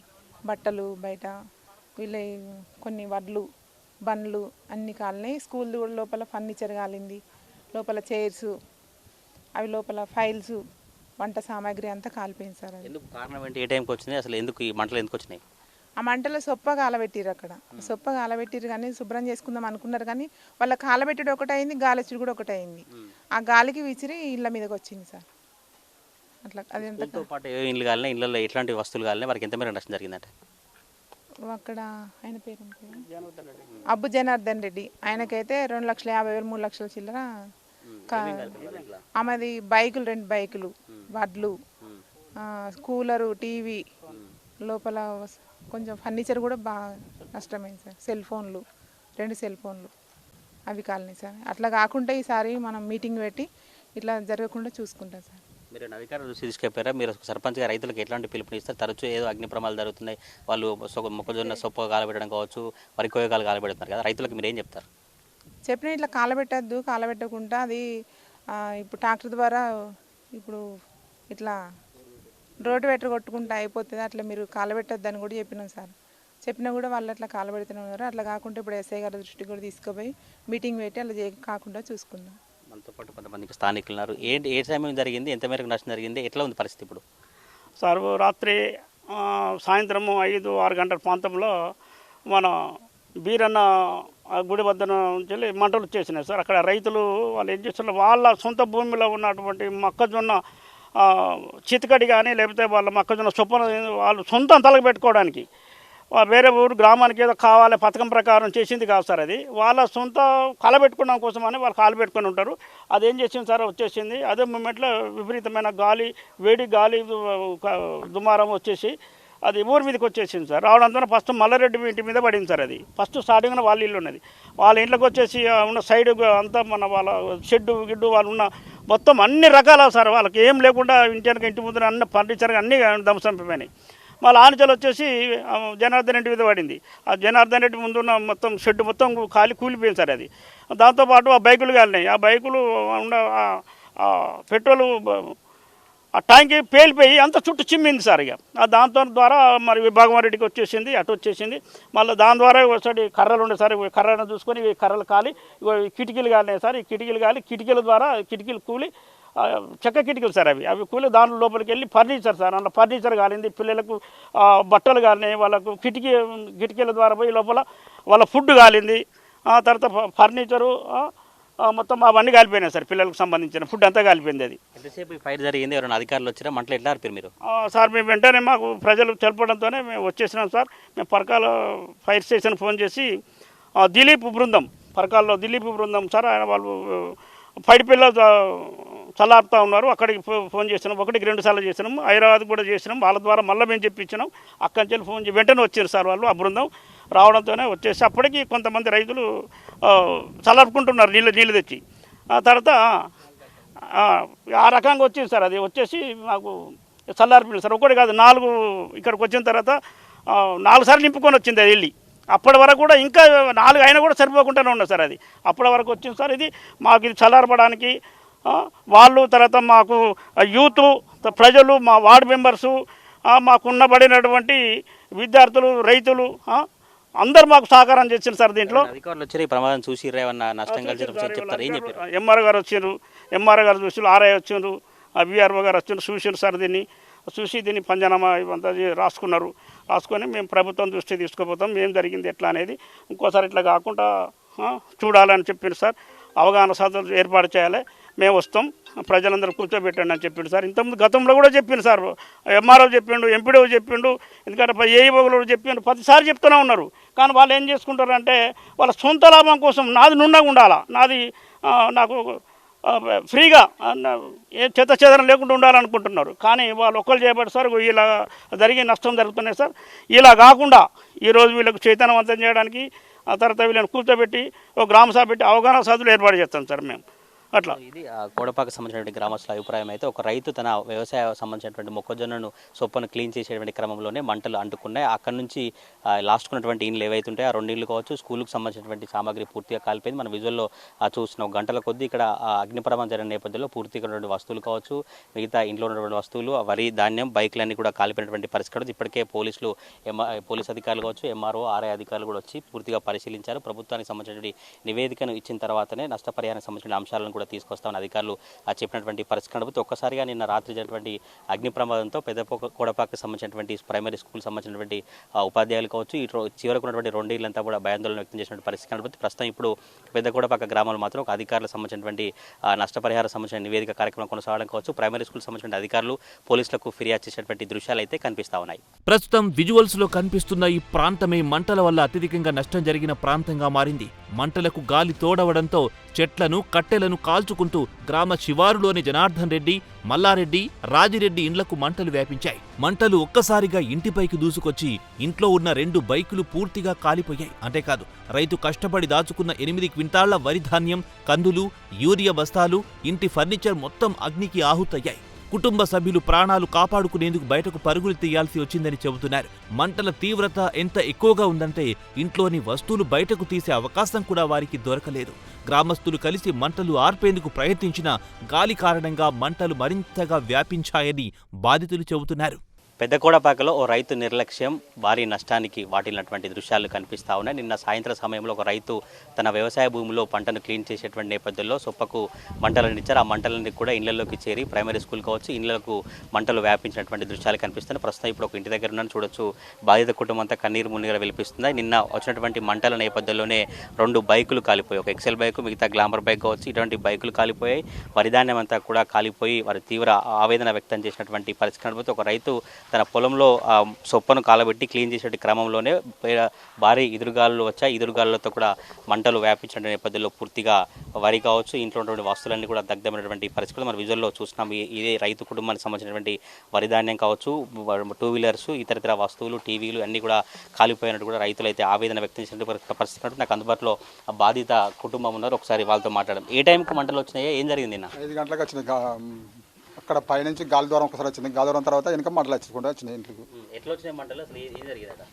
బట్టలు బయట, వీళ్ళ కొన్ని వడ్లు, బండ్లు అన్ని కాలినాయి. స్కూల్ కూడా లోపల ఫర్నిచర్ కాలింది, లోపల చైర్స్, అవి లోపల ఫైల్స్, వంట సామాగ్రి అంతా కాలిపోయింది సార్.
ఎందుకు కారణం ఏంటి, ఏ టైంకి వచ్చినాయి, అసలు ఎందుకు ఈ మంటలు ఎందుకు వచ్చినాయి?
ఆ మంటలో సొప్ప కాలబెట్టిరు. అక్కడ సొప్ప కాలబెట్టిరు కానీ శుభ్రం చేసుకుందాం అనుకున్నారు. కానీ వాళ్ళ కాలబెట్టుడు ఒకటి అయింది, గాలిచుడు కూడా ఒకటి అయింది. ఆ గాలికి విసిరి ఇళ్ళ మీదకి వచ్చింది సార్. అట్లా అదంతా
పాటు ఏ ఇల్లు కాలినా, ఇళ్ళలో ఎట్లాంటి వస్తువులు కాలినా, వారికి ఎంత మేరకు నష్టం జరిగిందంటే
అక్కడ ఆయన పేరు అబ్బు జనార్దన్ రెడ్డి. ఆయనకైతే 2,50,000 3 లక్షల చిల్లర. ఆమెది బైకులు, 2 బైకులు, వడ్లు, కూలరు, టీవీ, లోపల కొంచెం ఫర్నిచర్ కూడా బాగా నష్టమైంది సార్. సెల్ ఫోన్లు, 2 సెల్ ఫోన్లు అవి కాలినాయి సార్. అట్లా కాకుండా ఈసారి మనం మీటింగ్ పెట్టి ఇట్లా జరగకుండా చూసుకుంటాం సార్.
మీరు అధికారులు చూసి తీసుకెళ్ళారా? మీరు సర్పంచ్గా రైతులకు ఎట్లాంటి పిలుపునిస్తారు? తరచూ ఏదో అగ్ని ప్రమాదాలు జరుగుతున్నాయి, వాళ్ళు మొక్కజొన్న సొప్ప కాలబెట్టడం కావచ్చు, వరి కోయగాలు కాలబెడుతున్నారు కదా, రైతులకు మీరు ఏం చెప్తారు?
చెప్పిన ఇట్లా కాలబెట్టద్దు, కాలబెట్టకుండా అది ఇప్పుడు ట్రాక్టర్ ద్వారా ఇప్పుడు ఇట్లా రోడ్డు వెటర్ కొట్టుకుంటూ అయిపోతుంది, అట్లా మీరు కాలబెట్టద్దని కూడా చెప్పినాం సార్. చెప్పినా కూడా వాళ్ళు అట్లా కాలబెడుతూనే ఉన్నారు. అట్లా కాకుండా ఇప్పుడు ఎస్ఐ గారి దృష్టికి కూడా తీసుకుపోయి మీటింగ్ పెట్టి అలా కాకుండా చూసుకుందాం.
మనతో పాటు కొంతమందికి స్థానికులు ఉన్నారు. ఏ సమయం జరిగింది, ఎంత మేరకు నష్టం జరిగింది, ఎట్లా ఉంది పరిస్థితి ఇప్పుడు?
సార్, రాత్రి సాయంత్రము 5-6 గంటల ప్రాంతంలో మన బీరన్న గుడి వద్ద నుంచి మంటలు వచ్చేసినాయి సార్. అక్కడ రైతులు వాళ్ళు ఏం చేస్తున్నారు, వాళ్ళ సొంత భూమిలో ఉన్నటువంటి మొక్కజొన్న చితకడి కానీ లేకపోతే వాళ్ళ మొక్కజొన్న చొప్పున వాళ్ళు సొంతం తలగబెట్టుకోవడానికి వేరే ఊరు గ్రామానికి ఏదో కావాలి పథకం ప్రకారం చేసింది కాదు సార్. అది వాళ్ళ సొంత కలబెట్టుకోవడం కోసం అని వాళ్ళు కాలు పెట్టుకొని ఉంటారు. అదేం చేసింది సార్, వచ్చేసింది. అదే మూమెంట్లో విపరీతమైన గాలి, వేడి గాలి, దుమారం వచ్చేసి అది ఊరి మీదకి వచ్చేసింది సార్. రావడంతో ఫస్ట్ మల్లారెడ్డి ఇంటి మీద పడింది సార్. అది ఫస్ట్ స్టార్టింగ్లో వాళ్ళ ఇల్లు ఉన్నది. వాళ్ళ ఇంట్లోకి వచ్చేసి ఉన్న సైడ్ అంతా మన వాళ్ళ షెడ్డు గిడ్డు వాళ్ళు ఉన్న మొత్తం అన్ని రకాల సార్, వాళ్ళకి ఏం లేకుండా ఇంటి ముందు అన్ని ఫర్నిచర్ అన్నీ ధ్వంసంపోయినాయి. మళ్ళీ ఆనచలు వచ్చేసి జనార్దన్ రెడ్డి మీద పడింది. ఆ జనార్దన్ రెడ్డి ముందున్న మొత్తం షెడ్ మొత్తం కూలిపోయింది సార్. అది దాంతోపాటు ఆ బైకులు కాలినాయి. ఆ బైకులు ఉన్న పెట్రోలు ఆ ట్యాంక్ పేలిపోయి అంత చుట్టూ చిమ్మింది సార్. ఇక దాంతో ద్వారా మరి భగవాన్ వచ్చేసింది, అటు వచ్చేసింది. మళ్ళీ దాని ద్వారా ఒకసారి కర్రలు ఉండే సార్, కర్రను చూసుకొని కర్రలు కాలి కిటికీలు కాలినాయి సార్. ఈ కిటికీలు కాలి కిటికీల ద్వారా కిటికీలు కూలి చెక్క కిటికీలు సార్. అవి కూలి దాంట్లో లోపలికి వెళ్ళి ఫర్నిచర్ సార్, అందులో ఫర్నిచర్ కాలింది. పిల్లలకు బట్టలు కాలినాయి, వాళ్ళకు కిటికీల ద్వారా పోయి లోపల వాళ్ళ ఫుడ్ కాలింది. తర్వాత ఫర్నిచరు మొత్తం అవన్నీ కాలిపోయినాయి సార్. పిల్లలకు సంబంధించిన ఫుడ్ అంతా కాలిపోయింది. అది
ఎంతసేపు ఈ ఫైట్ జరిగింది? ఎవరైనా అధికారులు వచ్చారా? మంటలు ఎట్లా ఆర్పారు మీరు?
సార్ మేము వెంటనే మాకు ప్రజలు తెలపడంతోనే మేము వచ్చేసినాం సార్. మేము పరకాల ఫైర్ స్టేషన్ ఫోన్ చేసి దిలీప్ బృందం, పరకాల్లో దిలీప్ బృందం సార్, ఆయన వాళ్ళు ఫైట్ పిల్లలు చల్లారుతూ ఉన్నారు. అక్కడికి ఫోన్ చేసినాం, 1-2 సార్లు చేసినాం. హైదరాబాద్ కూడా చేసినాం. వాళ్ళ ద్వారా మళ్ళీ మేము చెప్పించినాం. అక్కడి నుంచి ఫోన్ వెంటనే వచ్చారు సార్ వాళ్ళు. ఆ బృందం రావడంతోనే వచ్చేసి అప్పటికి కొంతమంది రైతులు చల్లారుకుంటున్నారు నీళ్ళు తెచ్చి. ఆ తర్వాత ఆ రకంగా వచ్చింది సార్. అది వచ్చేసి మాకు చల్లారిపోయింది సార్. ఒకటి కాదు 4 ఇక్కడికి వచ్చిన తర్వాత 4 సార్లు నింపుకొని వచ్చింది అది వెళ్ళి. అప్పటి వరకు కూడా ఇంకా 4 అయినా కూడా సరిపోకుండానే ఉన్నది సార్. అది అప్పటి వరకు వచ్చింది సార్. ఇది మాకు ఇది చల్లారపడానికి వాళ్ళు, తర్వాత మాకు యూత్ ప్రజలు, మా వార్డు మెంబర్సు, మాకున్నబడినటువంటి విద్యార్థులు, రైతులు అందరూ మాకు సహకారం చేశారు సార్. దీంట్లో
అధికారులు వచ్చారు, ఈ ప్రమాదం చూసి ఏమన్నా నష్టం కలిసి చెప్తారు, ఏం చెప్పారు?
ఎంఆర్ఓ గారు వచ్చారు, ఎంఆర్ఓ గారు చూసి, ఆర్ఐ వచ్చారు, విఆర్ఓ గారు వచ్చారు, చూసారు సార్. చూసి దీన్ని పంజనామా ఇవంతా రాసుకొని మేము ప్రభుత్వం దృష్టి తీసుకుపోతాం, ఏం జరిగింది ఎట్లా అనేది. ఇంకోసారి ఇట్లా కాకుండా చూడాలని చెప్పిండు సార్. అవగాహన సదస్సులు ఏర్పాటు చేయాలి, మేము వస్తాం, ప్రజలందరూ కూర్చోబెట్టండి అని చెప్పిండు సార్. ఇంతకుముందు గతంలో కూడా చెప్పిండు సార్. ఎంఆర్ఓ చెప్పిండు, ఎంపీడీఓ చెప్పిండు, ఎందుకంటే ఏఈఓలు చెప్పిండు, 10 సార్లు చెప్తూనే ఉన్నారు. కానీ వాళ్ళు ఏం చేసుకుంటారంటే వాళ్ళ సొంత లాభం కోసం నాది నుండగా ఉండాలా, నాది నాకు ఫ్రీగా ఏ చెదరం లేకుండా ఉండాలనుకుంటున్నారు. కానీ వాళ్ళు ఒక్కరు చేయబడి సార్ ఇలా జరిగి నష్టం జరుగుతున్నాయి సార్. ఇలా కాకుండా ఈరోజు వీళ్ళకు చైతన్యవంతం చేయడానికి, ఆ తర్వాత వీళ్ళని కూర్చోబెట్టి ఒక గ్రామ సభ పెట్టి అవగాహన సభలు ఏర్పాటు చేస్తాం సార్ మేము. అట్లా
ఇది కోడపాకు సంబంధించినటువంటి గ్రామస్తుల అభిప్రాయం. అయితే ఒక రైతు తన వ్యవసాయ సంబంధించినటువంటి మొక్కజొన్నను సొప్పను క్లీన్ చేసేటువంటి క్రమంలోనే మంటలు అంటుకున్నాయి. అక్కడ నుంచి లాస్ట్కున్నటువంటి ఇండ్లు ఏవైతే ఉంటాయో ఆ 2 ఇళ్ళు కావచ్చు, స్కూల్కి సంబంధించినటువంటి సామాగ్రి పూర్తిగా కాలిపోయింది. మన విజువల్లో చూసిన గంటల కొద్దీ ఇక్కడ అగ్ని ప్రమాదం జరిగిన నేపథ్యంలో పూర్తిగా ఉన్నటువంటి వస్తువులు కావచ్చు, మిగతా ఇంట్లో ఉన్నటువంటి వస్తువులు, వరి ధాన్యం, బైకులన్నీ కూడా కాలిపోయినటువంటి పరిస్థితి. ఇప్పటికే పోలీస్ అధికారులు కావచ్చు, ఎంఆర్ఓ, ఆర్ఐ అధికారులు కూడా వచ్చి పూర్తిగా పరిశీలించారు. ప్రభుత్వానికి సంబంధించినటువంటి నివేదికను ఇచ్చిన తర్వాతనే నష్టపరిహారానికి సంబంధించిన అంశాలను తీసుకొస్తామని అధికారులు చెప్పినటువంటి పరిస్థితి కనబడుతూ ఒక్కసారిగా నిన్న రాత్రి జరిగినటువంటి అగ్ని ప్రమాదంతో కోడపాకు సంబంధించినటువంటి ప్రైమరీ స్కూల్ సంబంధించినటువంటి ఉపాధ్యాయులు కావచ్చు, ఇటు చివరకు ఉన్నటువంటి 2 ఇళ్లంతా కూడా భయాందోళన వ్యక్తం చేసినటువంటి పరిస్థితి కనబడుతుంది. ప్రస్తుతం ఇప్పుడు కోడపాక గ్రామంలో మాత్రం ఒక అధికారులకు సంబంధించినటువంటి నష్టపరిహారం సంబంధించిన నివేదిక కార్యక్రమం కొనసాగడం కావచ్చు, ప్రైమరీ స్కూల్ సంబంధించిన అధికారులు పోలీసులకు ఫిర్యాదు చేసినటువంటి దృశ్యాలు అయితే కనిపిస్తా ఉన్నాయి.
ప్రస్తుతం విజువల్స్ లో కనిపిస్తున్న ఈ ప్రాంతమే మంటల వల్ల అత్యధికంగా నష్టం జరిగిన ప్రాంతంగా మారింది. మంటలకు గాలి తోడవడంతో చెట్లను, కట్టెలను కాల్చుకుంటూ గ్రామ శివారులోని జనార్దన్ రెడ్డి, మల్లారెడ్డి, రాజిరెడ్డి ఇండ్లకు మంటలు వ్యాపించాయి. మంటలు ఒక్కసారిగా ఇంటిపైకి దూసుకొచ్చి ఇంట్లో ఉన్న 2 బైకులు పూర్తిగా కాలిపోయాయి. అంతేకాదు రైతు కష్టపడి దాచుకున్న 8 క్వింటాళ్ల వరి ధాన్యం, కందులు, యూరియా బస్తాలు, ఇంటి ఫర్నిచర్ మొత్తం అగ్నికి ఆహుతయ్యాయి. కుటుంబ సభ్యులు ప్రాణాలు కాపాడుకునేందుకు బయటకు పరుగులు తీయాల్సి వచ్చిందని చెబుతున్నారు. మంటల తీవ్రత ఎంత ఎక్కువగా ఉందంటే ఇంట్లోని వస్తువులు బయటకు తీసే అవకాశం కూడా వారికి దొరకలేదు. గ్రామస్తులు కలిసి మంటలు ఆర్పేందుకు ప్రయత్నించినా గాలి కారణంగా మంటలు మరింతగా వ్యాపించాయని బాధితులు చెబుతున్నారు.
కోడపాకలో ఓ రైతు నిర్లక్ష్యం భారీ నష్టానికి వాటిల్లినటువంటి దృశ్యాలు కనిపిస్తా ఉన్నాయి. నిన్న సాయంత్రం సమయంలో ఒక రైతు తన వ్యవసాయ భూమిలో పంటను క్లీన్ చేసేటువంటి నేపథ్యంలో సొప్పకు మంటలను ఇచ్చారు. ఆ మంటలన్నీ కూడా ఇళ్లలోకి చేరి ప్రైమరీ స్కూల్ కావచ్చు, ఇళ్లకు మంటలు వ్యాపించినటువంటి దృశ్యాలు కనిపిస్తున్నాయి. ప్రస్తుతం ఇప్పుడు ఒక ఇంటి దగ్గర ఉన్నాను, చూడొచ్చు. బాధిత కుటుంబం అంతా కన్నీరు మున్నీరు వెలిపిస్తుంది. నిన్న వచ్చినటువంటి మంటల నేపథ్యంలోనే 2 బైకులు కాలిపోయాయి. ఒక ఎక్సెల్ బైక్, మిగతా గ్లామర్ బైక్ కావచ్చు, ఇటువంటి బైకులు కాలిపోయాయి. వరిధాన్యం అంతా కూడా కాలిపోయి వారి తీవ్ర ఆవేదన వ్యక్తం చేసినటువంటి పరిస్థితి కనబడుతుంది. ఒక రైతు తన పొలంలో సొప్పను కాలబెట్టి క్లీన్ చేసే క్రమంలోనే భారీ ఎదురుగాలు వచ్చాయి. ఎదురుగాలులతో కూడా మంటలు వ్యాపించిన నేపథ్యంలో పూర్తిగా వరి కావచ్చు, ఇంట్లో ఉన్నటువంటి వస్తువులన్నీ కూడా దగ్ధమైనటువంటి పరిస్థితులు మన విజువల్లో చూస్తున్నాం. ఇదే రైతు కుటుంబానికి సంబంధించినటువంటి వరి ధాన్యం కావచ్చు, 2 వీలర్స్, ఇతర వస్తువులు, టీవీలు అన్నీ కూడా కాలిపోయినట్టు కూడా రైతులు అయితే ఆవేదన వ్యక్తం చేసినటువంటి పరిస్థితి. నాకు అందుబాటులో బాధిత కుటుంబం ఉన్నారు, ఒకసారి వాళ్ళతో మాట్లాడడం. ఏ టైంకి మంటలు వచ్చినాయి, ఏం జరిగింది?
5 గంటలకు వచ్చింది. అక్కడ పైనుంచి గాలి ద్వారం ఒకసారి వచ్చింది. గాలి ద్వారం తర్వాత వెనక మంటలు వచ్చుకుంటా వచ్చినాయి ఇంటికి.
ఎట్లా వచ్చినాయి మంటలు, అసలు ఏం జరిగింది?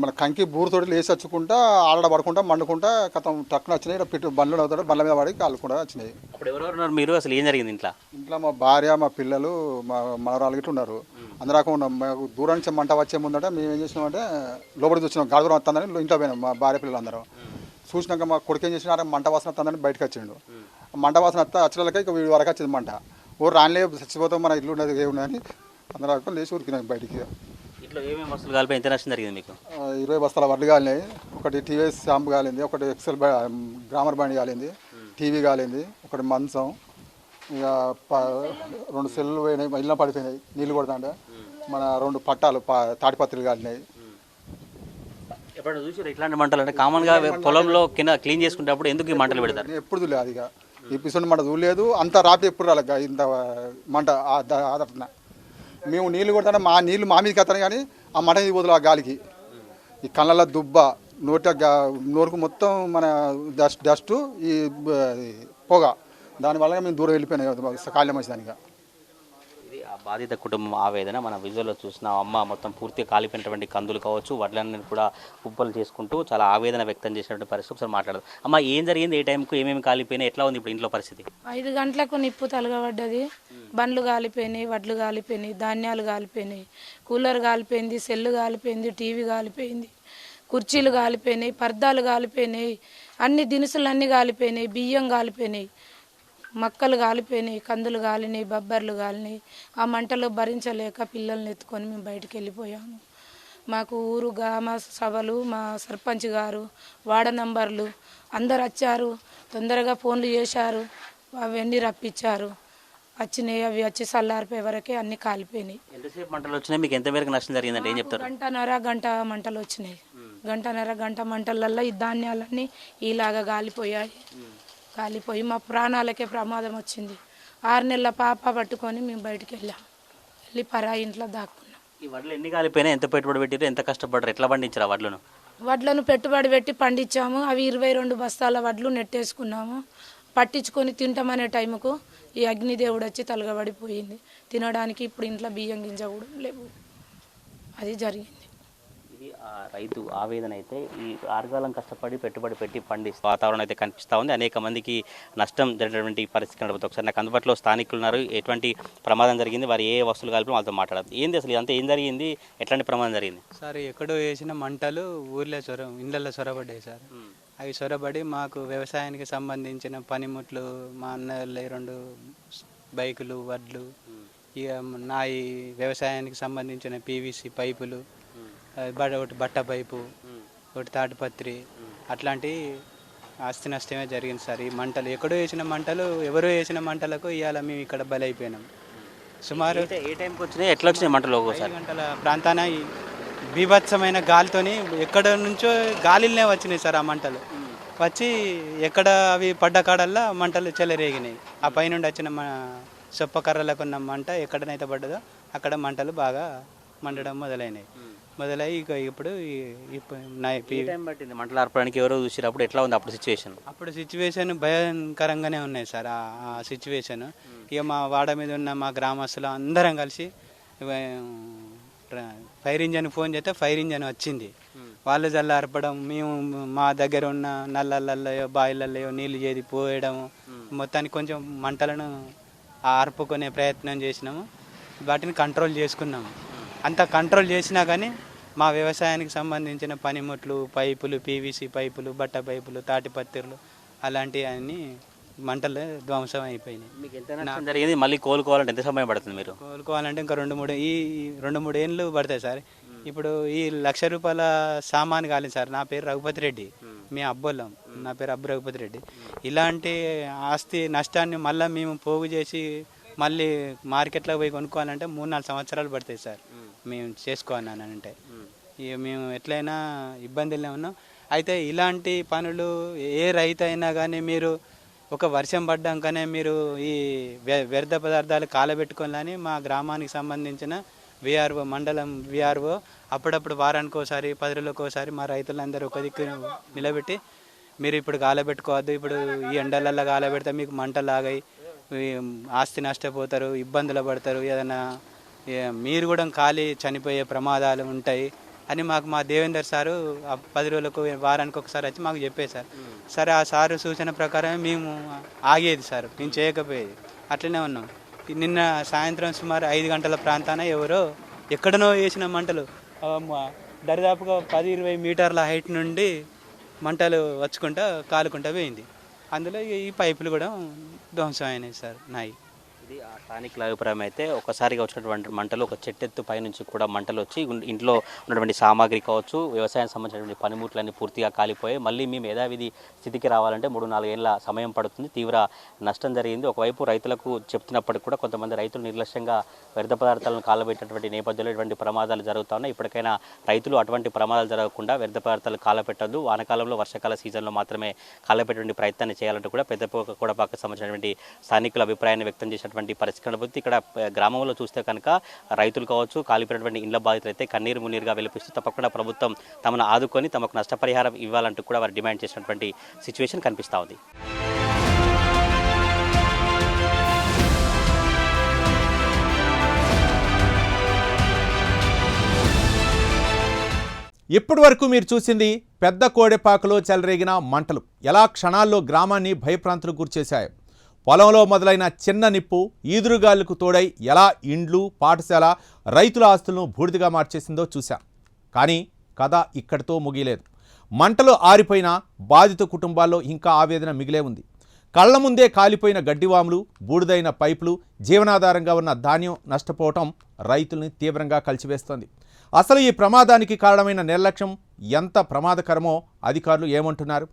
మన కంకి బూరుతోటి లేచి వచ్చుకుంటా ఆడ పడుకుంటా మండుకుంటా కథం టక్కున వచ్చినాయి. ఇక్కడ బండ్లు అవుతాడు, బండ్ల మీద పడి కాలుకుంటా వచ్చినాయి.
అప్పుడు ఎవరెవరు ఉన్నారు మీరు, అసలు ఏం జరిగింది ఇంట్లో?
ఇంట్లో మా భార్య, మా పిల్లలు, మా మనవరాలు గిట్ల ఉన్నారు. అందరాక ఉన్నాం. మాకు దూరం నుంచి మంట వచ్చే ముందట మేము ఏం చేసినామంటే లోపలికి చూసినాం. గాలి దూరం వస్తుందని ఇంట్లో పోయినాం మా భార్య పిల్లలు అందరం. చూసినాక మా కొడుకు ఏం చేసినా మంట వాసన వస్తుందని బయటకు వచ్చిండు. మంట వాసన వస్తే వచ్చేళ్ళకి ఇక వీడి వరకు వచ్చింది మంట. ఓ రానిలే చచ్చిపోతాం, మన ఇల్లు ఉన్నది ఏమున్నదని అందరూ లేచి ఉరికినాం బయటికి.
ఇట్లా ఏమేమి వస్తువులు కాలిపోయి ఎంత నష్టం జరిగింది మీకు?
20 బస్తాల వడ్లు కాలినాయి, ఒకటి టీవీఎస్ షాంపు కాలింది, ఒకటి ఎక్సెల్ గ్రామర్ బండి కాలింది, టీవీ కాలింది, ఒకటి మంచం, ఇక 2 సెల్లు పోయినాయి, ఇళ్ళ పడిపోయినాయి నీళ్ళు కొడతాంటే, మన 2 పట్టాలు తాటిపత్రులు కాలినాయి.
ఎప్పుడు చూసారు ఇట్లాంటి మంటలు? అంటే కామన్గా పొలంలో కింద క్లీన్ చేసుకునేటప్పుడు ఎందుకు ఈ మంటలు పెడతారు?
నేను ఎప్పుడు చూడలేదు, అది ఇక ఈ పిసొంటి మంట చూడలేదు, అంత రాత్రి ఎప్పుడు రాలేదు ఇంత మంట. ఆదరణ మేము నీళ్ళు కొడతాంటే మా నీళ్ళు మా మీదకి వస్తాను, కానీ ఆ మంట మీద పోదులు ఆ గాలికి. ఈ కళ్ళల్లో దుబ్బ, నోరుకు మొత్తం మన డస్ట్, ఈ పొగ, దానివల్ల మేము దూరం వెళ్ళిపోయినాయి కాళ్ళ మంచి దానిగా.
ఇది ఆ బాధిత కుటుంబం ఆవేదన. మన విజువల్లో చూసిన అమ్మ మొత్తం పూర్తిగా కాలిపోయినటువంటి కందులు కావచ్చు, వడ్లన్నీ కూడా కుప్పలు చేసుకుంటూ చాలా ఆవేదన వ్యక్తం చేసినటువంటి పరిస్థితి. ఒకసారి మాట్లాడదు. అమ్మ, ఏం జరిగింది? ఏ టైంకు ఏమేమి కాలిపోయినాయి? ఎట్లా ఉంది ఇప్పుడు ఇంట్లో పరిస్థితి?
5 గంటలకు నిప్పు తలగబడ్డది. బండ్లు కాలిపోయినాయి, వడ్లు కాలిపోయినాయి, ధాన్యాలు కాలిపోయినాయి, కూలర్ కాలిపోయింది, సెల్లు కాలిపోయింది, టీవీ కాలిపోయింది, కుర్చీలు కాలిపోయినాయి, పర్దాలు కాలిపోయినాయి, అన్ని దినుసులు అన్నీ కాలిపోయినాయి, బియ్యం కాలిపోయినాయి, మక్కలు కాలిపోయినాయి, కందులు కాలినాయి, బొబ్బర్లు కాలినాయి. ఆ మంటలు భరించలేక పిల్లల్ని ఎత్తుకొని మేము బయటికి వెళ్ళిపోయాము. మాకు ఊరు గ్రామ సభలు, మా సర్పంచ్ గారు, వార్డు నంబర్లు అందరు వచ్చారు, తొందరగా ఫోన్లు చేశారు, అవన్నీ రప్పించారు. వచ్చినాయి, అవి వచ్చి చల్లారిపోయే వరకే అన్నీ కాలిపోయినాయి.
ఎంతసేపు మంటలు వచ్చినాయి? మీకు ఎంత మేరకు నష్టం జరిగిందంటే ఏం చెప్తారు?
గంట మంటలు వచ్చినాయి. గంట మంటలల్లో ఈ ధాన్యాలన్నీ ఇలాగా కాలిపోయి మా ప్రాణాలకే ప్రమాదం వచ్చింది. 6 నెలల పాప పట్టుకొని మేము బయటికి వెళ్ళి పరాయి ఇంట్లో దాక్కున్నాం.
ఈ వడ్లు ఎన్ని కాలిపోయినా? ఎంత పెట్టుబడి పెట్టారు? ఎంత కష్టపడ్డారు? ఎట్లా పండించారు ఆ వడ్లను?
వడ్లను పెట్టుబడి పెట్టి పండించాము. అవి 22 బస్తాల వడ్లు నెట్టేసుకున్నాము. పట్టించుకొని తింటామనే టైంకు ఈ అగ్నిదేవుడు వచ్చి తలగబడిపోయింది. తినడానికి ఇప్పుడు ఇంట్లో బియ్యం గింజ కూడా లేవు. అది జరిగింది.
ఇది రైతు ఆవేదన. అయితే ఈ ఆరుగాలం కష్టపడి పెట్టుబడి పెట్టి పండిస్తే వాతావరణం అయితే కనిపిస్తూ ఉంది. అనేక మందికి నష్టం జరిగినటువంటి పరిస్థితి కనబడుతుంది. ఒకసారి నాకు అందుబాటులో స్థానికులు ఉన్నారు. ఎటువంటి ప్రమాదం జరిగింది, వారు ఏ వస్తువులు కలిపి వాళ్ళతో మాట్లాడదు. ఏంది అసలు ఇదంతా ఏం జరిగింది? ఎట్లాంటి ప్రమాదం జరిగింది?
సార్, ఎక్కడో వేసిన మంటలు ఊర్లో ఇళ్ళల్లో చొరబడ్డాయి సార్. అవి చొరబడి మాకు వ్యవసాయానికి సంబంధించిన పనిముట్లు, మా అన్నయ్య 2 బైకులు, వడ్లు, ఇక నా ఈ వ్యవసాయానికి సంబంధించిన పీవీసీ పైపులు, ఒకటి బట్ట పైపు, ఒకటి తాటిపత్రి, అట్లాంటి ఆస్తి నష్టమే జరిగింది సార్. ఈ మంటలు ఎక్కడో వేసిన మంటలు, ఎవరో వేసిన మంటలకు ఇవాళ మేము ఇక్కడ బలైపోయినాం. సుమారు
ఏ టైంకి వచ్చినాయి? ఎట్లా వచ్చినాయి మంటలు?
5 గంటల ప్రాంతాన బీభత్సమైన గాలితోని ఎక్కడ నుంచో గాలిలోనే వచ్చినాయి సార్. ఆ మంటలు వచ్చి ఎక్కడ అవి పడ్డ కాడల్లా మంటలు చెలరేగినాయి. ఆ పైనుండి వచ్చిన సొప్ప కర్రలకు ఉన్న మంట ఎక్కడనైతే పడ్డదో అక్కడ మంటలు బాగా మండడం మొదలై ఇక ఇప్పుడు
పట్టింది మంటలు ఆర్పడానికి? ఎవరో చూసినప్పుడు ఎట్లా ఉంది అప్పుడు సిచ్యువేషన్?
అప్పుడు సిచ్యువేషన్ భయంకరంగానే ఉన్నాయి సార్. ఆ సిచ్యువేషన్ ఇక మా వాడ మీద ఉన్న మా గ్రామస్తులు అందరం కలిసి ఫైర్ ఇంజన్ ఫోన్ చేస్తే ఫైర్ ఇంజన్ వచ్చింది. వాళ్ళు జల్లార్పడం, మేము మా దగ్గర ఉన్న నల్లలల్లో బాయిలల్లో నీళ్లు చేది పోయడము, మొత్తానికి కొంచెం మంటలను ఆర్పుకునే ప్రయత్నం చేసినాము. వాటిని కంట్రోల్ చేసుకున్నాము. అంత కంట్రోల్ చేసినా కానీ మా వ్యవసాయానికి సంబంధించిన పనిముట్లు, పైపులు, పీవీసీ పైపులు, బట్ట పైపులు, తాటిపత్రులు అలాంటివన్నీ మంటలు ధ్వంసం అయిపోయినాయి.
మీకు ఎంత నష్టం జరిగింది? మళ్ళీ కోలుకోవాలంటే ఎంత సమయం పడుతుంది? మీరు
కోలుకోవాలంటే ఇంకా 2-3 ఏళ్ళు పడతాయి సార్. ఇప్పుడు ఈ 1,00,000 రూపాయల సామాను కాలేదు సార్. నా పేరు రఘుపతి రెడ్డి, మీ అబ్బోళ్ళం. నా పేరు అబ్బు రఘుపతి రెడ్డి. ఇలాంటి ఆస్తి నష్టాన్ని మళ్ళీ మేము పోగు చేసి మళ్ళీ మార్కెట్లో పోయి కొనుక్కోవాలంటే 3-4 సంవత్సరాలు పడతాయి సార్. మేము చేసుకోవాలంటే ఇక మేము ఎట్లయినా ఇబ్బందుల్లో ఉన్నాం. అయితే ఇలాంటి పనులు ఏ రైతు అయినా కానీ మీరు ఒక వర్షం పడ్డాకనే మీరు ఈ వ్యర్థ పదార్థాలు కాలబెట్టుకోవాలని మా గ్రామానికి సంబంధించిన విఆర్ఓ, మండలం విఆర్ఓ అప్పుడప్పుడు వారానికి ఒకసారి, 10 రోజులకు ఒకసారి మా రైతులందరూ ఒక దిక్కు నిలబెట్టి మీరు ఇప్పుడు కాలబెట్టుకోవద్దు, ఇప్పుడు ఈ ఎండలల్లో కాలబెడితే మీకు మంటలు ఆగాయి, ఆస్తి నష్టపోతారు, ఇబ్బందులు పడతారు, ఏదైనా మీరు కూడా కాలి చనిపోయే ప్రమాదాలు ఉంటాయి అని మాకు మా దేవేందర్ సారు 10 రోజులకు వారానికి ఒకసారి వచ్చి మాకు చెప్పేది సార్. సరే, ఆ సారు సూచన ప్రకారం మేము ఆగేది సార్, మేము చేయకపోయేది. అట్లనే ఉన్నాం. నిన్న సాయంత్రం సుమారు 5 గంటల ప్రాంతాన ఎవరో ఎక్కడనో వేసిన మంటలు దరిదాపుగా 10-20 మీటర్ల హైట్ నుండి మంటలు వచ్చుకుంటా కాలుకుంటా పోయింది. అందులో ఈ పైపులు కూడా ధ్వంసం అయినాయి సార్. నాయి
ఇది ఆ స్థానికుల అభిప్రాయం అయితే ఒకసారిగా వచ్చినటువంటి మంటలు ఒక చెట్టెత్తు పైనుంచి కూడా మంటలు వచ్చి ఇంట్లో ఉన్నటువంటి సామాగ్రి కావచ్చు, వ్యవసాయానికి సంబంధించినటువంటి పనిముట్లన్నీ పూర్తిగా కాలిపోయాయి. మళ్ళీ మేము యథావిధి స్థితికి రావాలంటే 3-4 ఏళ్ల సమయం పడుతుంది. తీవ్ర నష్టం జరిగింది. ఒకవైపు రైతులకు చెప్తున్నప్పటికీ కూడా కొంతమంది రైతులు నిర్లక్ష్యంగా వ్యర్థ పదార్థాలను కాలబెట్టినటువంటి నేపథ్యంలో ఇటువంటి ప్రమాదాలు జరుగుతూ ఉన్నాయి. ఇప్పటికైనా రైతులు అటువంటి ప్రమాదాలు జరగకుండా వ్యర్థ పదార్థాలు కాలపెట్టద్దు, వానకాలంలో వర్షాకాల సీజన్లో మాత్రమే కాలపెట్టే ప్రయత్నాన్ని చేయాలంటూ కూడా పెద్దకోడపాకు సంబంధించినటువంటి స్థానికుల అభిప్రాయాన్ని వ్యక్తం చేసినటువంటి పరిస్థితి కనబడుతుంది. ఇక్కడ గ్రామంలో చూస్తే కనుక రైతులు కావచ్చు, కాలిపోయినటువంటి ఇండ్ల బాధితులు అయితే కన్నీరు మున్నీరుగా విలపిస్తూ తప్పకుండా ప్రభుత్వం తమను ఆదుకొని తమకు నష్టపరిహారం ఇవ్వాలంటూ కూడా వారు డిమాండ్ చేసినటువంటి సిచ్యువేషన్ కనిపిస్తూ ఉంది.
ఇప్పటి వరకు మీరు చూసింది పెద్ద కోడెపాకలో చెలరేగిన మంటలు ఎలా క్షణాల్లో గ్రామాన్ని భయప్రాంతులకు గురిచేశాయి. పొలంలో మొదలైన చిన్న నిప్పు ఈదురుగాలులకు తోడై ఎలా ఇండ్లు, పాఠశాల, రైతుల ఆస్తులను బూడిదగా మార్చేసిందో చూశాం. కానీ కథ ఇక్కడితో ముగియలేదు. మంటలు ఆరిపోయిన బాధిత కుటుంబాల్లో ఇంకా ఆవేదన మిగిలే ఉంది. కళ్ల ముందే కాలిపోయిన గడ్డివాములు, బూడిదైన పైపులు, జీవనాధారంగా ఉన్న ధాన్యం నష్టపోవటం రైతుల్ని తీవ్రంగా కలిచివేస్తోంది. అసలు ఈ ప్రమాదానికి కారణమైన నిర్లక్ష్యం ఎంత ప్రమాదకరమో అధికారులు ఏమంటున్నారు?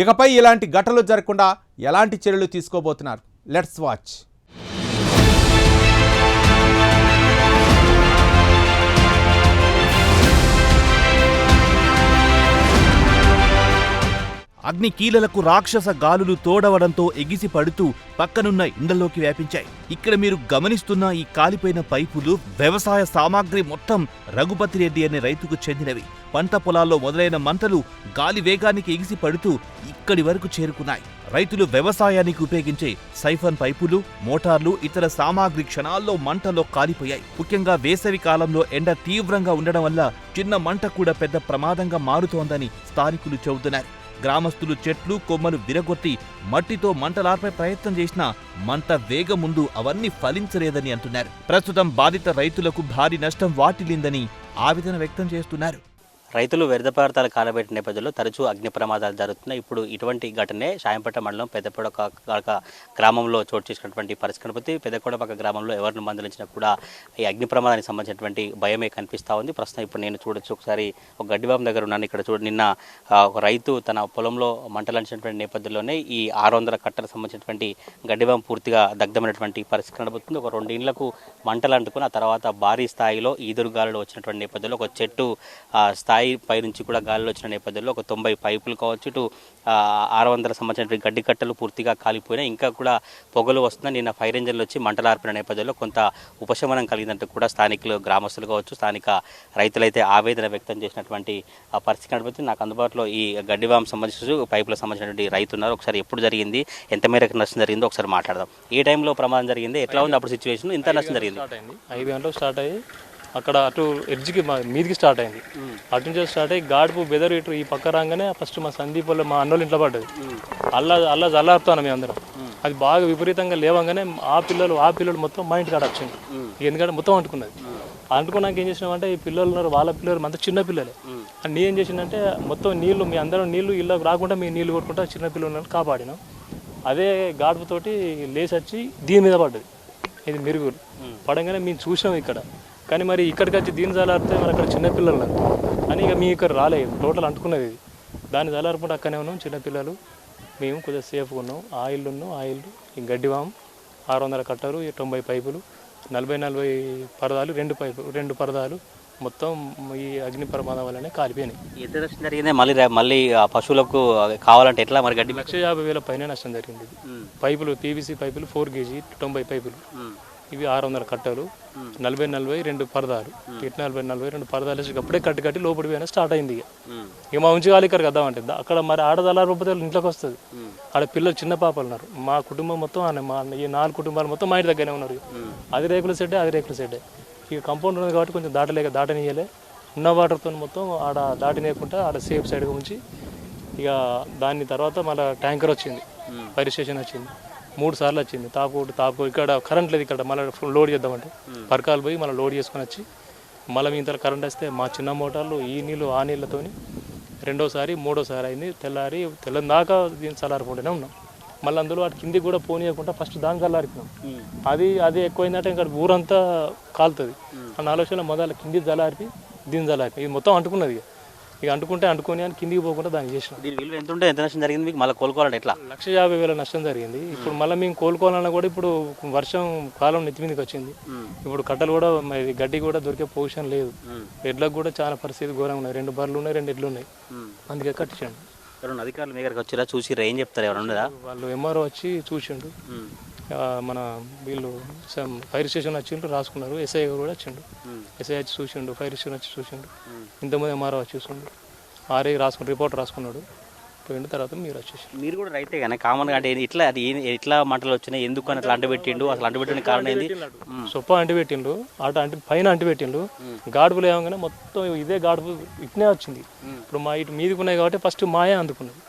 ఇకపై ఇలాంటి ఘటనలు జరగకుండా ఎలాంటి చర్యలు తీసుకోబోతున్నారు? Let's watch.
అగ్ని కీలలకు రాక్షస గాలులు తోడవడంతో ఎగిసి పడుతూ పక్కనున్న ఇండ్లలోకి వ్యాపించాయి. ఇక్కడ మీరు గమనిస్తున్న ఈ కాలిపోయిన పైపులు వ్యవసాయ సామాగ్రి మొత్తం రఘుపతి రెడ్డి అనే రైతుకు చెందినవి. పంట పొలాల్లో మొదలైన మంటలు గాలి వేగానికి ఎగిసి పడుతూ ఇక్కడి వరకు చేరుకున్నాయి. రైతులు వ్యవసాయానికి ఉపయోగించే సైఫన్ పైపులు, మోటార్లు, ఇతర సామాగ్రి క్షణాల్లో మంటలో కాలిపోయాయి. ముఖ్యంగా వేసవి కాలంలో ఎండ తీవ్రంగా ఉండడం వల్ల చిన్న మంట కూడా పెద్ద ప్రమాదంగా మారుతోందని స్థానికులు చెబుతున్నారు. గ్రామస్తులు చెట్లు, కొమ్మలు విరగొట్టి మట్టితో మంటలార్పే ప్రయత్నం చేసినా మంట వేగం ముందు అవన్నీ ఫలించలేదని అంటున్నారు. ప్రస్తుతం బాధిత రైతులకు భారీ నష్టం వాటిల్లిందని ఆవేదన వ్యక్తం చేస్తున్నారు.
రైతులు వ్యర్థ పదార్థాలు కాలబెట్టిన నేపథ్యంలో తరచూ అగ్ని ప్రమాదాలు జరుగుతున్నాయి. ఇప్పుడు ఇటువంటి ఘటనే షాయంపేట మండలం పెద్దకొడపాక గ్రామంలో చోటు చేసుకున్నటువంటి పరిస్థితి. పెద్దకొడపాక గ్రామంలో ఎవరిని మందలించినా కూడా ఈ అగ్ని ప్రమాదానికి సంబంధించినటువంటి భయమే కనిపిస్తూ ఉంది. ప్రస్తుతం ఇప్పుడు నేను చూడొచ్చు, ఒకసారి ఒక గడ్డిబాం దగ్గర ఉన్నాను. ఇక్కడ నిన్న ఒక రైతు తన పొలంలో మంటలంచినటువంటి నేపథ్యంలోనే ఈ 600 కట్టలకు సంబంధించినటువంటి గడ్డిబాం పూర్తిగా దగ్ధమైనటువంటి పరిస్థితి కనబడుతుంది. ఒక 2 ఇండ్లకు మంటలు అంటుకుని ఆ తర్వాత భారీ స్థాయిలో ఈదురుగాలులు వచ్చినటువంటి నేపథ్యంలో ఒక చెట్టు స్థాయి పై నుంచి కూడా గాలిలో వచ్చిన నేపథ్యంలో ఒక 90 పైపులు కావచ్చు, ఇటు 600 సంబంధించిన గడ్డి కట్టలు పూర్తిగా కాలిపోయినాయి. ఇంకా కూడా పొగలు వస్తున్నా నిన్న ఫైర్ ఇంజన్లు వచ్చి మంటలార్పిన నేపథ్యంలో కొంత ఉపశమనం కలిగిందంటూ కూడా స్థానికులు, గ్రామస్తులు కావచ్చు, స్థానిక రైతులైతే ఆవేదన వ్యక్తం చేసినటువంటి పరిస్థితి కనబడుతుంది. నాకు అందుబాటులో ఈ గడ్డివాం సంబంధించి పైపులకు సంబంధించినటువంటి రైతు ఉన్నారు. ఒకసారి ఎప్పుడు జరిగింది, ఎంత మేరకు నష్టం జరిగిందో ఒకసారి మాట్లాడదాం. ఏ టైంలో ప్రమాదం జరిగింది, ఎట్లా ఉంది అప్పుడు సిచ్యువేషన్, ఎంత నష్టం జరిగింది?
5 గంటలకు స్టార్ట్ అయ్యి అక్కడ అటు ఎడ్జ్కి మీదికి స్టార్ట్ అయింది. అటు నుంచి స్టార్ట్ అయ్యి గాడుపు బెదరు ఇటు ఈ పక్క రాగానే ఫస్ట్ మా సందీప్ వాళ్ళు మా అన్నోళ్ళు ఇంట్లో పడ్డది. అల్లా జల్లారుతాను మేము అందరం. అది బాగా విపరీతంగా లేవగానే ఆ పిల్లలు మొత్తం మా ఇంటికి వచ్చింది. ఎందుకంటే మొత్తం అంటుకున్నది. అంటుకున్నాక ఏం చేసినామంటే ఈ పిల్లలు ఉన్నారు, వాళ్ళ పిల్లలు అంతా చిన్న పిల్లలే. నీ ఏం చేసిందంటే మొత్తం నీళ్లు మీ అందరం నీళ్లు ఇళ్ళకి రాకుండా మీ నీళ్లు కొట్టుకుంటా చిన్న పిల్లలను కాపాడినాం. అదే గాడుపుతోటి లేచి వచ్చి దీని మీద పడ్డది. ఇది మెరుగులు పడంగానే మేము చూసినాం ఇక్కడ. కానీ మరి ఇక్కడికి వచ్చి దీన్ని చల్లారితే మరి అక్కడ చిన్నపిల్లలు అని ఇక మీ ఇక్కడ రాలేదు. టోటల్ అంటుకున్నది ఇది. దాన్ని చల్లారకుండా అక్కనే ఉన్నాం చిన్నపిల్లలు. మేము కొద్దిగా సేఫ్గా ఉన్నాం. ఆయిల్ ఈ గడ్డివాము 600 కట్టలు, 90 పైపులు, 40 పరదాలు, 2 పరదాలు మొత్తం ఈ అగ్ని ప్రమాదం వల్లనే కాలిపోయినాయి.
ఎంత నష్టం జరిగింది? మళ్ళీ పశువులకు కావాలంటే ఎట్లా మరి? గడ్డి
1,50,000 పైన నష్టం జరిగింది. పైపులు PVC పైపులు 4 kg 90 పైపులు, ఇవి 600 కట్టలు, 40 2 పరదాలు, 40 2 పరదాలు వేసి అప్పుడే కట్టి లోపడి పోయినా స్టార్ట్ అయింది. ఇక మా ఉంచి వాళ్ళు ఇక్కడికి వద్దామంటే అక్కడ మరి ఆడదలారిపోతే ఇంట్లోకి వస్తుంది. ఆడ పిల్లలు చిన్న పాపలు ఉన్నారు. మా కుటుంబం మొత్తం మా ఈ 4 కుటుంబాలు మొత్తం మా ఇంటి దగ్గరనే ఉన్నారు. అది రేకుల సెడ్డే. ఇక కంపౌండ్ ఉన్నది కాబట్టి కొంచెం దాటనీయలే. ఉన్న వాటర్తో మొత్తం ఆడ దాటనీయకుండా ఆడ సేఫ్ సైడ్గా ఉంచి ఇక దాని తర్వాత మళ్ళీ ట్యాంకర్ వచ్చింది, ఫైర్ స్టేషన్ వచ్చింది. 3 సార్లు వచ్చింది. తాపు ఇక్కడ కరెంట్ లేదు. ఇక్కడ మళ్ళీ లోడ్ చేద్దామంటే పరకాలు పోయి మళ్ళీ లోడ్ చేసుకొని వచ్చి మళ్ళీ మీ ఇంత కరెంట్ వస్తే మా చిన్న మోటార్లు ఈ నీళ్ళు ఆ నీళ్ళతోని 2వ సారి 3వ సారి అయింది. తెల్లని దాకా దీన్ని చల్లారిపోతూనే ఉన్నాం. మళ్ళీ అందులో వాటి కిందికి కూడా పోనీయకుండా ఫస్ట్ దాని చల్లారిపోయాం. అది ఎక్కువైందంటే ఇంకా ఊరంతా కాలుతుంది అన్న ఆలోచన మొదలు కింది జలారిపి దీని జలారిపి ఇది మొత్తం అంటుకున్నది. ఇక అంటుకొని అని కిందికి పోకుండా దాన్ని చేసినాం.
దీని విలువ ఎంత ఉంటే ఎంత నష్టం జరిగింది మీకు? మళ్ళీ కోలుకోవాలంటే ఎట్లా?
1,50,000 నష్టం జరిగింది. ఇప్పుడు మళ్ళీ మేము కోలుకోవాలన్నా కూడా ఇప్పుడు వర్షం కాలం నెత్తి మీదకి వచ్చింది. ఇప్పుడు కట్టలు కూడా గడ్డి కూడా దొరికే పొజిషన్ లేదు. ఎడ్లకు కూడా చాలా పరిస్థితి ఘోరంగా ఉన్నాయి. 2 బర్రెలు ఉన్నాయి, 2 ఎడ్లు ఉన్నాయి. అందుకే కట్టించండి.
ఎవరైనా అధికారులు మీ దగ్గరకు వచ్చిరా చూసి ఏం చెప్తారు? ఎవరు ఉండదా?
వాళ్ళు ఎంఆర్ఓ వచ్చి చూసిండు. మన వీళ్ళు ఫైర్ స్టేషన్ వచ్చిండు, రాసుకున్నారు. ఎస్ఐ కూడా వచ్చిండు. ఎస్ఐ వచ్చి చూసిండు, ఫైర్ స్టేషన్ వచ్చి చూసిండు. ఇంతమంది ఎంఆర్ఓ వచ్చి చూసిండు. ఆర్ఐ రాసుకుని రిపోర్ట్ రాసుకున్నాడు. పోయిన తర్వాత మీరు వచ్చేసి.
మీరు కూడా రైతే కానీ కామన్గా అంటే ఇట్లా అది ఎట్లా మంటలు వచ్చినాయి, ఎందుకు అని అట్లా అంటబెట్టిండు? అసలు అంటబెట్టిన కారణం ఏంది?
సొప్ప అంటిపెట్టిండు, పైన అంటిపెట్టిండు. గాడుపులు ఏమగానే మొత్తం ఇదే గాడుపు ఇట్నే వచ్చింది. ఇప్పుడు మా ఇటు మీదికి ఉన్నాయి కాబట్టి ఫస్ట్ మాయే అందుకున్నది.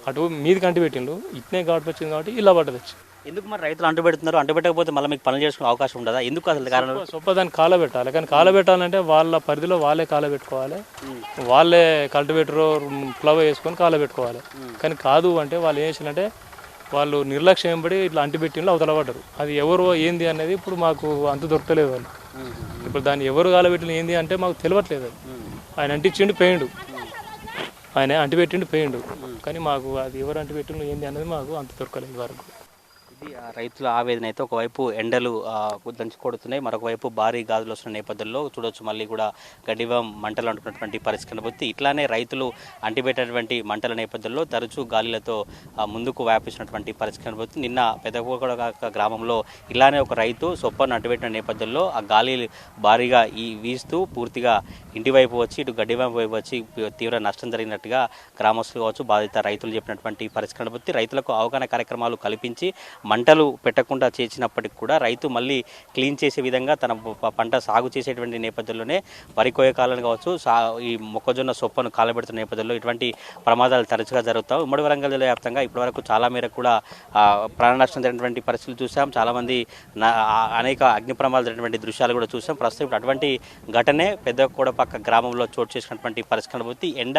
అటు మీదికి అంటిపెట్టిండు, ఇట్నే గాడుపు వచ్చింది కాబట్టి ఇలా పడ్డది వచ్చి.
ఎందుకు మరి రైతులు అంటబెడుతున్నారు? అంటబెట్టకపోతే మళ్ళీ మీకు పనులు చేసుకునే అవకాశం ఉండదా? ఎందుకు అసలు కారణం?
సొప్ప దాన్ని కాలబెట్టాలి. కానీ కాలబెట్టాలంటే వాళ్ళ పరిధిలో వాళ్ళే కాలబెట్టుకోవాలి. వాళ్ళే కల్టివేటర్ ప్లవ్ వేసుకొని కాలబెట్టుకోవాలి. కానీ కాదు అంటే వాళ్ళు ఏం చేసినంటే వాళ్ళు నిర్లక్ష్యం పడి ఇట్లా అంటిపెట్టిండ్లు అవతల పడ్డారు. అది ఎవరు ఏంది అనేది ఇప్పుడు మాకు అంత దొరకలేదు. వాళ్ళు ఇప్పుడు దాన్ని ఎవరు కాలబెట్టిన ఏంది అంటే మాకు తెలియట్లేదు. ఆయన అంటించిండు పోయిండు, ఆయన అంటిపెట్టిండు పోయిండు. కానీ మాకు అది ఎవరు అంటిపెట్టిండు ఏంది అనేది మాకు అంత దొరకలేదు వరకు.
రైతుల ఆవేదన అయితే ఒకవైపు ఎండలు దంచి కొడుతున్నాయి, మరొక వైపు భారీ గాజులు వస్తున్న నేపథ్యంలో చూడొచ్చు మళ్ళీ కూడా గడ్డివాం మంటలు అంటున్నటువంటి పరిస్థితి కనబడుతుంది. ఇట్లానే రైతులు అంటిపెట్టినటువంటి మంటల నేపథ్యంలో తరచూ గాలిలతో ముందుకు వ్యాపిస్తున్నటువంటి పరిస్థితి కనబడుతుంది. నిన్న పెదకోడ గ్రామంలో ఇలానే ఒక రైతు సొప్పను అంటిపెట్టిన నేపథ్యంలో ఆ గాలి భారీగా వీస్తూ పూర్తిగా ఇంటి వైపు వచ్చి ఇటు గడ్డివాం వైపు వచ్చి తీవ్ర నష్టం జరిగినట్టుగా గ్రామస్తులు కావచ్చు బాధిత రైతులు చెప్పినటువంటి పరిస్థితి కనబడుతుంది. రైతులకు అవగాహన కార్యక్రమాలు కల్పించి మంటలు పెట్టకుండా చేసినప్పటికి కూడా రైతు మళ్ళీ క్లీన్ చేసే విధంగా తన పంట సాగు చేసేటువంటి నేపథ్యంలోనే వరి కోయ కాలను కావచ్చు ఈ మొక్కజొన్న సొప్పను కాలబెడుతున్న నేపథ్యంలో ఇటువంటి ప్రమాదాలు తరచుగా జరుగుతాయి. ఉమ్మడి వరంగల్ జిల్లా వ్యాప్తంగా ఇప్పటివరకు చాలా మేరకు కూడా ప్రాణ నష్టం జరిగినటువంటి పరిస్థితులు చూసాం. చాలామంది అనేక అగ్ని ప్రమాదాలు జరిగినటువంటి దృశ్యాలు కూడా చూసాం. ప్రస్తుతం ఇప్పుడు అటువంటి ఘటనే పెద్దకోడపక్క గ్రామంలో చోటు చేసినటువంటి పరిస్థితి కనబడుతుంది. ఎండ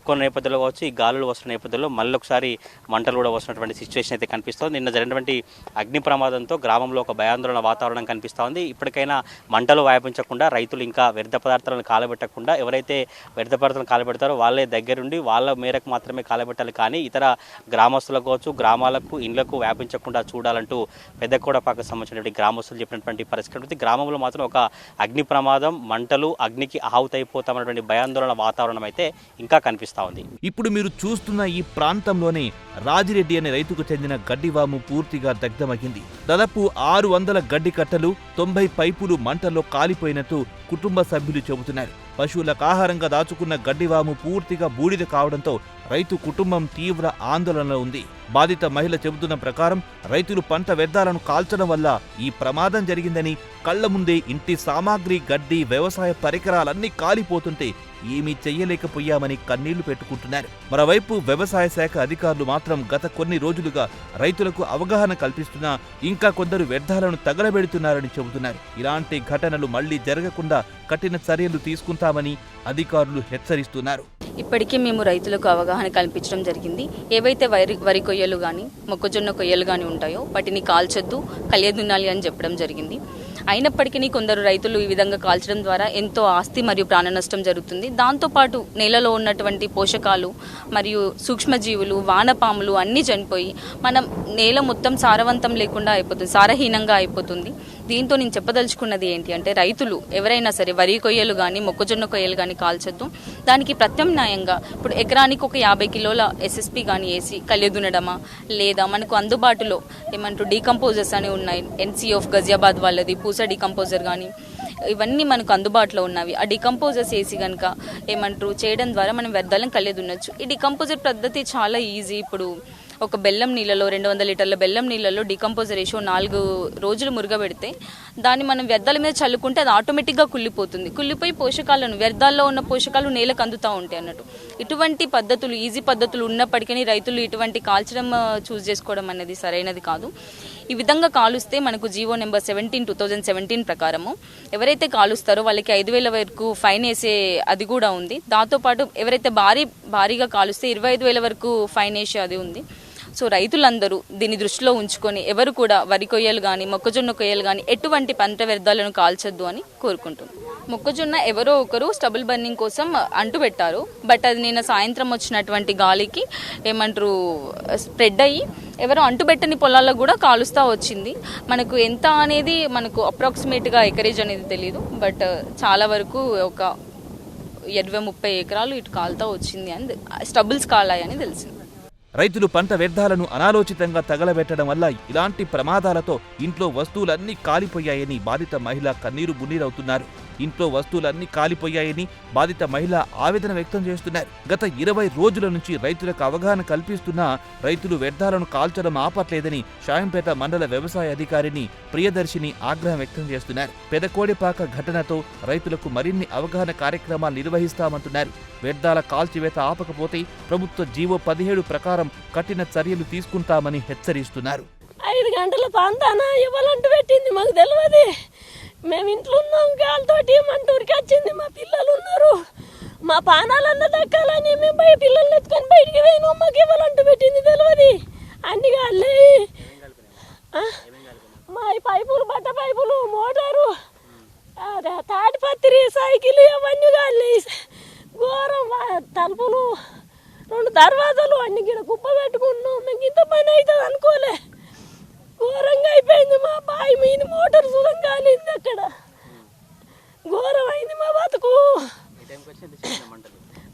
ఎక్కువ నేపథ్యంలో కావచ్చు, ఈ గాలులు వస్తున్న నేపథ్యంలో మళ్ళీ ఒకసారి మంటలు కూడా వస్తున్నటువంటి సిచ్యువేషన్ అయితే కనిపిస్తుంది. నిన్న జరిగినటువంటి అగ్ని ప్రమాదంతో గ్రామంలో ఒక భయాందోళన వాతావరణం కనిపిస్తూ ఉంది. ఇప్పటికైనా మంటలు వ్యాపించకుండా రైతులు ఇంకా వ్యర్థ పదార్థాలను కాలబెట్టకుండా ఎవరైతే వ్యర్థ పదార్థాలను కాలబెడతారో వాళ్ళే దగ్గరుండి వాళ్ళ మేరకు మాత్రమే కాలబెట్టాలి. కానీ ఇతర గ్రామస్తులకు కావచ్చు గ్రామాలకు ఇండ్లకు వ్యాపించకుండా చూడాలంటూ పెద్దకోడపాకు సంబంధించినటువంటి గ్రామస్తులు చెప్పినటువంటి పరిస్థితి. గ్రామంలో మాత్రం ఒక అగ్ని ప్రమాదం, మంటలు, అగ్నికి ఆహుతైపోతామన్నటువంటి భయాందోళన వాతావరణం అయితే ఇంకా కనిపిస్తూ ఉంది.
ఇప్పుడు మీరు చూస్తున్న ఈ ప్రాంతంలోనే రాజిరెడ్డి అనే రైతుకు చెందిన గడ్డివాము పూర్తిగా దగ్ధమగింది. దాదాపు 600 గడ్డి కట్టలు, 90 పైపులు మంటల్లో కాలిపోయినట్టు కుటుంబ సభ్యులు చెబుతున్నారు. పశువులకు ఆహారంగా దాచుకున్న గడ్డివాము పూర్తిగా బూడిద కావడంతో రైతు కుటుంబం తీవ్ర ఆందోళనలో ఉంది. బాధిత మహిళ చెబుతున్న ప్రకారం రైతులు పంట వ్యర్థాలను కాల్చడం వల్ల ఈ ప్రమాదం జరిగిందని, కళ్ల ముందే ఇంటి సామాగ్రి, గడ్డి, వ్యవసాయ పరికరాలన్నీ కాలిపోతుంటే ఏమీ చెయ్యలేకపోయామని కన్నీళ్లు పెట్టుకుంటున్నారు. మరోవైపు వ్యవసాయ శాఖ అధికారులు మాత్రం గత కొన్ని రోజులుగా రైతులకు అవగాహన కల్పిస్తున్నా ఇంకా కొందరు వ్యర్థాలను తగలబెడుతున్నారని చెబుతున్నారు. ఇలాంటి ఘటనలు మళ్లీ జరగకుండా కఠిన చర్యలు తీసుకుంటామని అధికారులు హెచ్చరిస్తున్నారు.
ఇప్పటికీ మేము రైతులకు అవగాహన కల్పించడం జరిగింది. ఏవైతే వరి కొయ్యలు కానీ మొక్కజొన్న కొయ్యలు కానీ ఉంటాయో వాటిని కాల్చొద్దు, కలియదున్నాలి అని చెప్పడం జరిగింది. అయినప్పటికీ కొందరు రైతులు ఈ విధంగా కాల్చడం ద్వారా ఎంతో ఆస్తి మరియు ప్రాణ నష్టం జరుగుతుంది. దాంతోపాటు నేలలో ఉన్నటువంటి పోషకాలు మరియు సూక్ష్మజీవులు, వానపాములు అన్నీ చనిపోయి మనం నేల మొత్తం సారవంతం లేకుండా అయిపోతుంది, సారహీనంగా అయిపోతుంది. దీంతో నేను చెప్పదలుచుకున్నది ఏంటి అంటే రైతులు ఎవరైనా సరే వరి కొయ్యలు కానీ మొక్కజొన్న కొయ్యలు కానీ కాల్చొద్దు. దానికి ప్రత్యామ్నాయంగా ఇప్పుడు ఎకరానికి ఒక 50 కిలోల ఎస్ఎస్పి కానీ వేసి కలియదునడమా, లేదా మనకు అందుబాటులో ఏమంటారు డీకంపోజర్స్ అని ఉన్నాయి. ఎన్సీ ఆఫ్ గజియాబాద్ వాళ్ళది పూస డీకంపోజర్ కానీ ఇవన్నీ మనకు అందుబాటులో ఉన్నవి. ఆ డీకంపోజర్స్ వేసి కనుక ఏమంటారు చేయడం ద్వారా మనం వ్యర్థాలను కలియదునొచ్చు. ఈ డీకంపోజర్ పద్ధతి చాలా ఈజీ. ఇప్పుడు ఒక బెల్లం నీళ్ళలో 200 లీటర్ల బెల్లం నీళ్ళలో డీకంపోజర్ రేషియో 4 రోజులు మురగబెడితే దాన్ని మనం వ్యర్థాల మీద చల్లుకుంటే అది ఆటోమేటిక్గా కుళ్ళిపోయి పోషకాలను, వ్యర్థాల్లో ఉన్న పోషకాలు నేలకు అందుతూ ఉంటాయి అన్నట్టు. ఇటువంటి పద్ధతులు, ఈజీ పద్ధతులు ఉన్నప్పటికీ రైతులు ఇటువంటి కాల్చడం చూస్ చేసుకోవడం అనేది సరైనది కాదు. ఈ విధంగా కాలుస్తే మనకు జీవో నెంబర్ 17/2017 ప్రకారము ఎవరైతే కాలుస్తారో వాళ్ళకి 5,000 వరకు ఫైన్ వేసే అది కూడా ఉంది. దాంతోపాటు ఎవరైతే భారీగా కాలుస్తే 25,000 వరకు ఫైన్ వేసే అది ఉంది. సో రైతులందరూ దీన్ని దృష్టిలో ఉంచుకొని ఎవరు కూడా వరి కొయ్యలు కానీ మొక్కజొన్న కొయ్యలు కానీ ఎటువంటి పంట వ్యర్థాలను కాల్చొద్దు అని కోరుకుంటున్నాం. మొక్కజొన్న ఎవరో ఒకరు స్టబుల్ బర్నింగ్ కోసం అంటు పెట్టారు. బట్ అది నిన్న సాయంత్రం వచ్చినటువంటి గాలికి ఏమంటారు స్ప్రెడ్ అయ్యి ఎవరో అంటుబెట్టని పొలాల్లో కూడా కాలుస్తూ వచ్చింది. మనకు ఎంత అనేది మనకు అప్రాక్సిమేట్గా ఎకరేజ్ అనేది తెలియదు. బట్ చాలా వరకు ఒక 20-30 ఎకరాలు ఇటు కాలుతా వచ్చింది అని స్టబుల్స్ కాలాయని తెలిసింది.
రైతులు పంట వ్యర్థాలను అనాలోచితంగా తగలబెట్టడం వల్ల ఇలాంటి ప్రమాదాలతో ఇంట్లో వస్తువులన్నీ కాలిపోయాయని బాధిత మహిళ కన్నీరు మున్నీరవుతున్నారు. ఇంట్లో వస్తువులన్నీ కాలిపోయాయని బాధిత మహిళ ఆవేదన వ్యక్తం చేస్తున్నారు. గత 20 రోజుల నుంచి రైతులకు అవగాహన కల్పిస్తున్నా రైతులు వ్యర్థాలను కాల్చడం ఆపట్లేదని షాయంపేట మండల వ్యవసాయ అధికారిని ప్రియదర్శిని ఆగ్రహం వ్యక్తం చేస్తున్నారు. పెదకోడెపాక ఘటనతో రైతులకు మరిన్ని అవగాహన కార్యక్రమాలు నిర్వహిస్తామంటున్నారు. వ్యర్థాల కాల్చివేత ఆపకపోతే ప్రభుత్వ జీవో 17 ప్రకారం కఠిన చర్యలు తీసుకుంటామని హెచ్చరిస్తున్నారు.
5 గంటల ప్రాంతాన ఇవ్వాలంటూ పెట్టింది, మాకు తెలియదు. మేము ఇంట్లో ఉన్నాం, గాలితోటి మంటూరికి వచ్చింది. మా పిల్లలు ఉన్నారు, మా పానాలన్న దక్కాలని మేము పిల్లల్ని ఎత్తుకొని బయటికి పోయినాం. మాకు ఇవ్వాలంటూ పెట్టింది తెలియదు. అన్ని గాలి మా పైపులు, బట్ట పైపులు, మోటారు, తాటిపత్రి, సైకిల్ అవన్నీ గాలి. ఘోరం, తలుపులు, 2 దర్వాజాలు అన్ని గిడ కుప్ప పెట్టుకున్నాం. మేము ఇంత పని అవుతుంది అనుకోలే. ఘోరంగా అయిపోయింది. మా బావి మీద మోటార్ సుఖం కాలింది. అక్కడ ఘోరం అయింది మా బతుకు.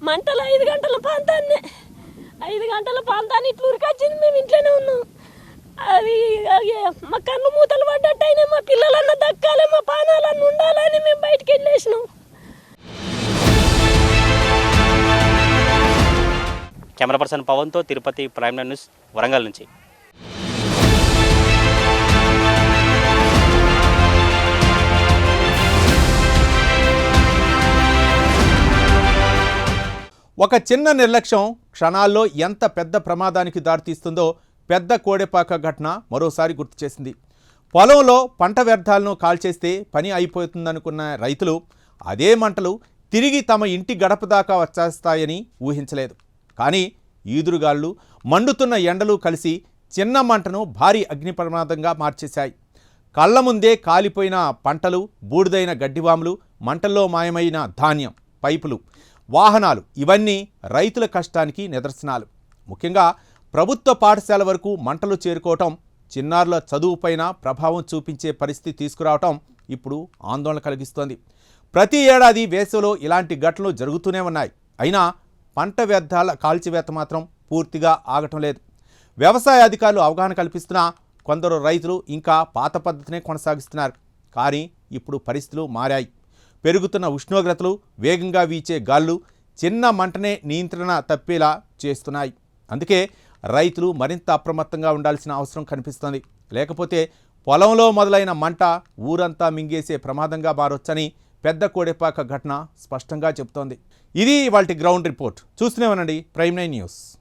మంటలు 5 గంటల ప్రాంతాన్ని 5 గంటల ప్రాంతాన్ని ఇట్లా ఉరికొచ్చింది. మేము ఇంట్లోనే ఉన్నాం. అది మా కన్ను మూతలు పడ్డట్టయినా మా పిల్లలన్నా దక్కాలి, మా పానాలన్నీ ఉండాలని మేము బయటికి వెళ్ళేసినాం.
కెమెరా పర్సన్ పవన్తో తిరుపతి ప్రైమ్ న్యూస్ వరంగల్ నుంచి.
ఒక చిన్న నిర్లక్ష్యం క్షణాల్లో ఎంత పెద్ద ప్రమాదానికి దారితీస్తుందో పెద్ద కోడెపాక ఘటన మరోసారి గుర్తు చేసింది. పొలంలో పంట వ్యర్థాలను కాల్చేస్తే పని అయిపోతుందనుకున్న రైతులు అదే మంటలు తిరిగి తమ ఇంటి గడప దాకా వచ్చేస్తాయని ఊహించలేదు. కానీ ఈదురుగాళ్ళు, మండుతున్న ఎండలు కలిసి చిన్న మంటను భారీ అగ్ని ప్రమాదంగా మార్చేశాయి. కళ్ల ముందే కాలిపోయిన పంటలు, బూడిదైన గడ్డివాములు, మంటల్లో మాయమైన ధాన్యం, పైపులు, వాహనాలు ఇవన్నీ రైతుల కష్టానికి నిదర్శనాలు. ముఖ్యంగా ప్రభుత్వ పాఠశాల వరకు మంటలు చేరుకోవటం, చిన్నారుల చదువుపైన ప్రభావం చూపించే పరిస్థితి తీసుకురావటం ఇప్పుడు ఆందోళన కలిగిస్తోంది. ప్రతి ఏడాది వేసవిలో ఇలాంటి ఘటనలు జరుగుతూనే ఉన్నాయి. అయినా పంట వ్యర్థాల కాల్చివేత మాత్రం పూర్తిగా ఆగటం లేదు. వ్యవసాయ అధికారులు అవగాహన కల్పిస్తున్నా కొందరు రైతులు ఇంకా పాత పద్ధతినే కొనసాగిస్తున్నారు. కానీ ఇప్పుడు పరిస్థితులు మారాయి. పెరుగుతున్న ఉష్ణోగ్రతలు, వేగంగా వీచే గాళ్ళు చిన్న మంటనే నియంత్రణ తప్పేలా చేస్తున్నాయి. అందుకే రైతులు మరింత అప్రమత్తంగా ఉండాల్సిన అవసరం కనిపిస్తోంది. లేకపోతే పొలంలో మొదలైన మంట ఊరంతా మింగేసే ప్రమాదంగా మారొచ్చని పెద్ద కోడెపాక ఘటన స్పష్టంగా చెబుతోంది. ఇది ఇవాల్టి గ్రౌండ్ రిపోర్ట్. చూస్తూనే ఉండండి ప్రైమ్ 9 న్యూస్.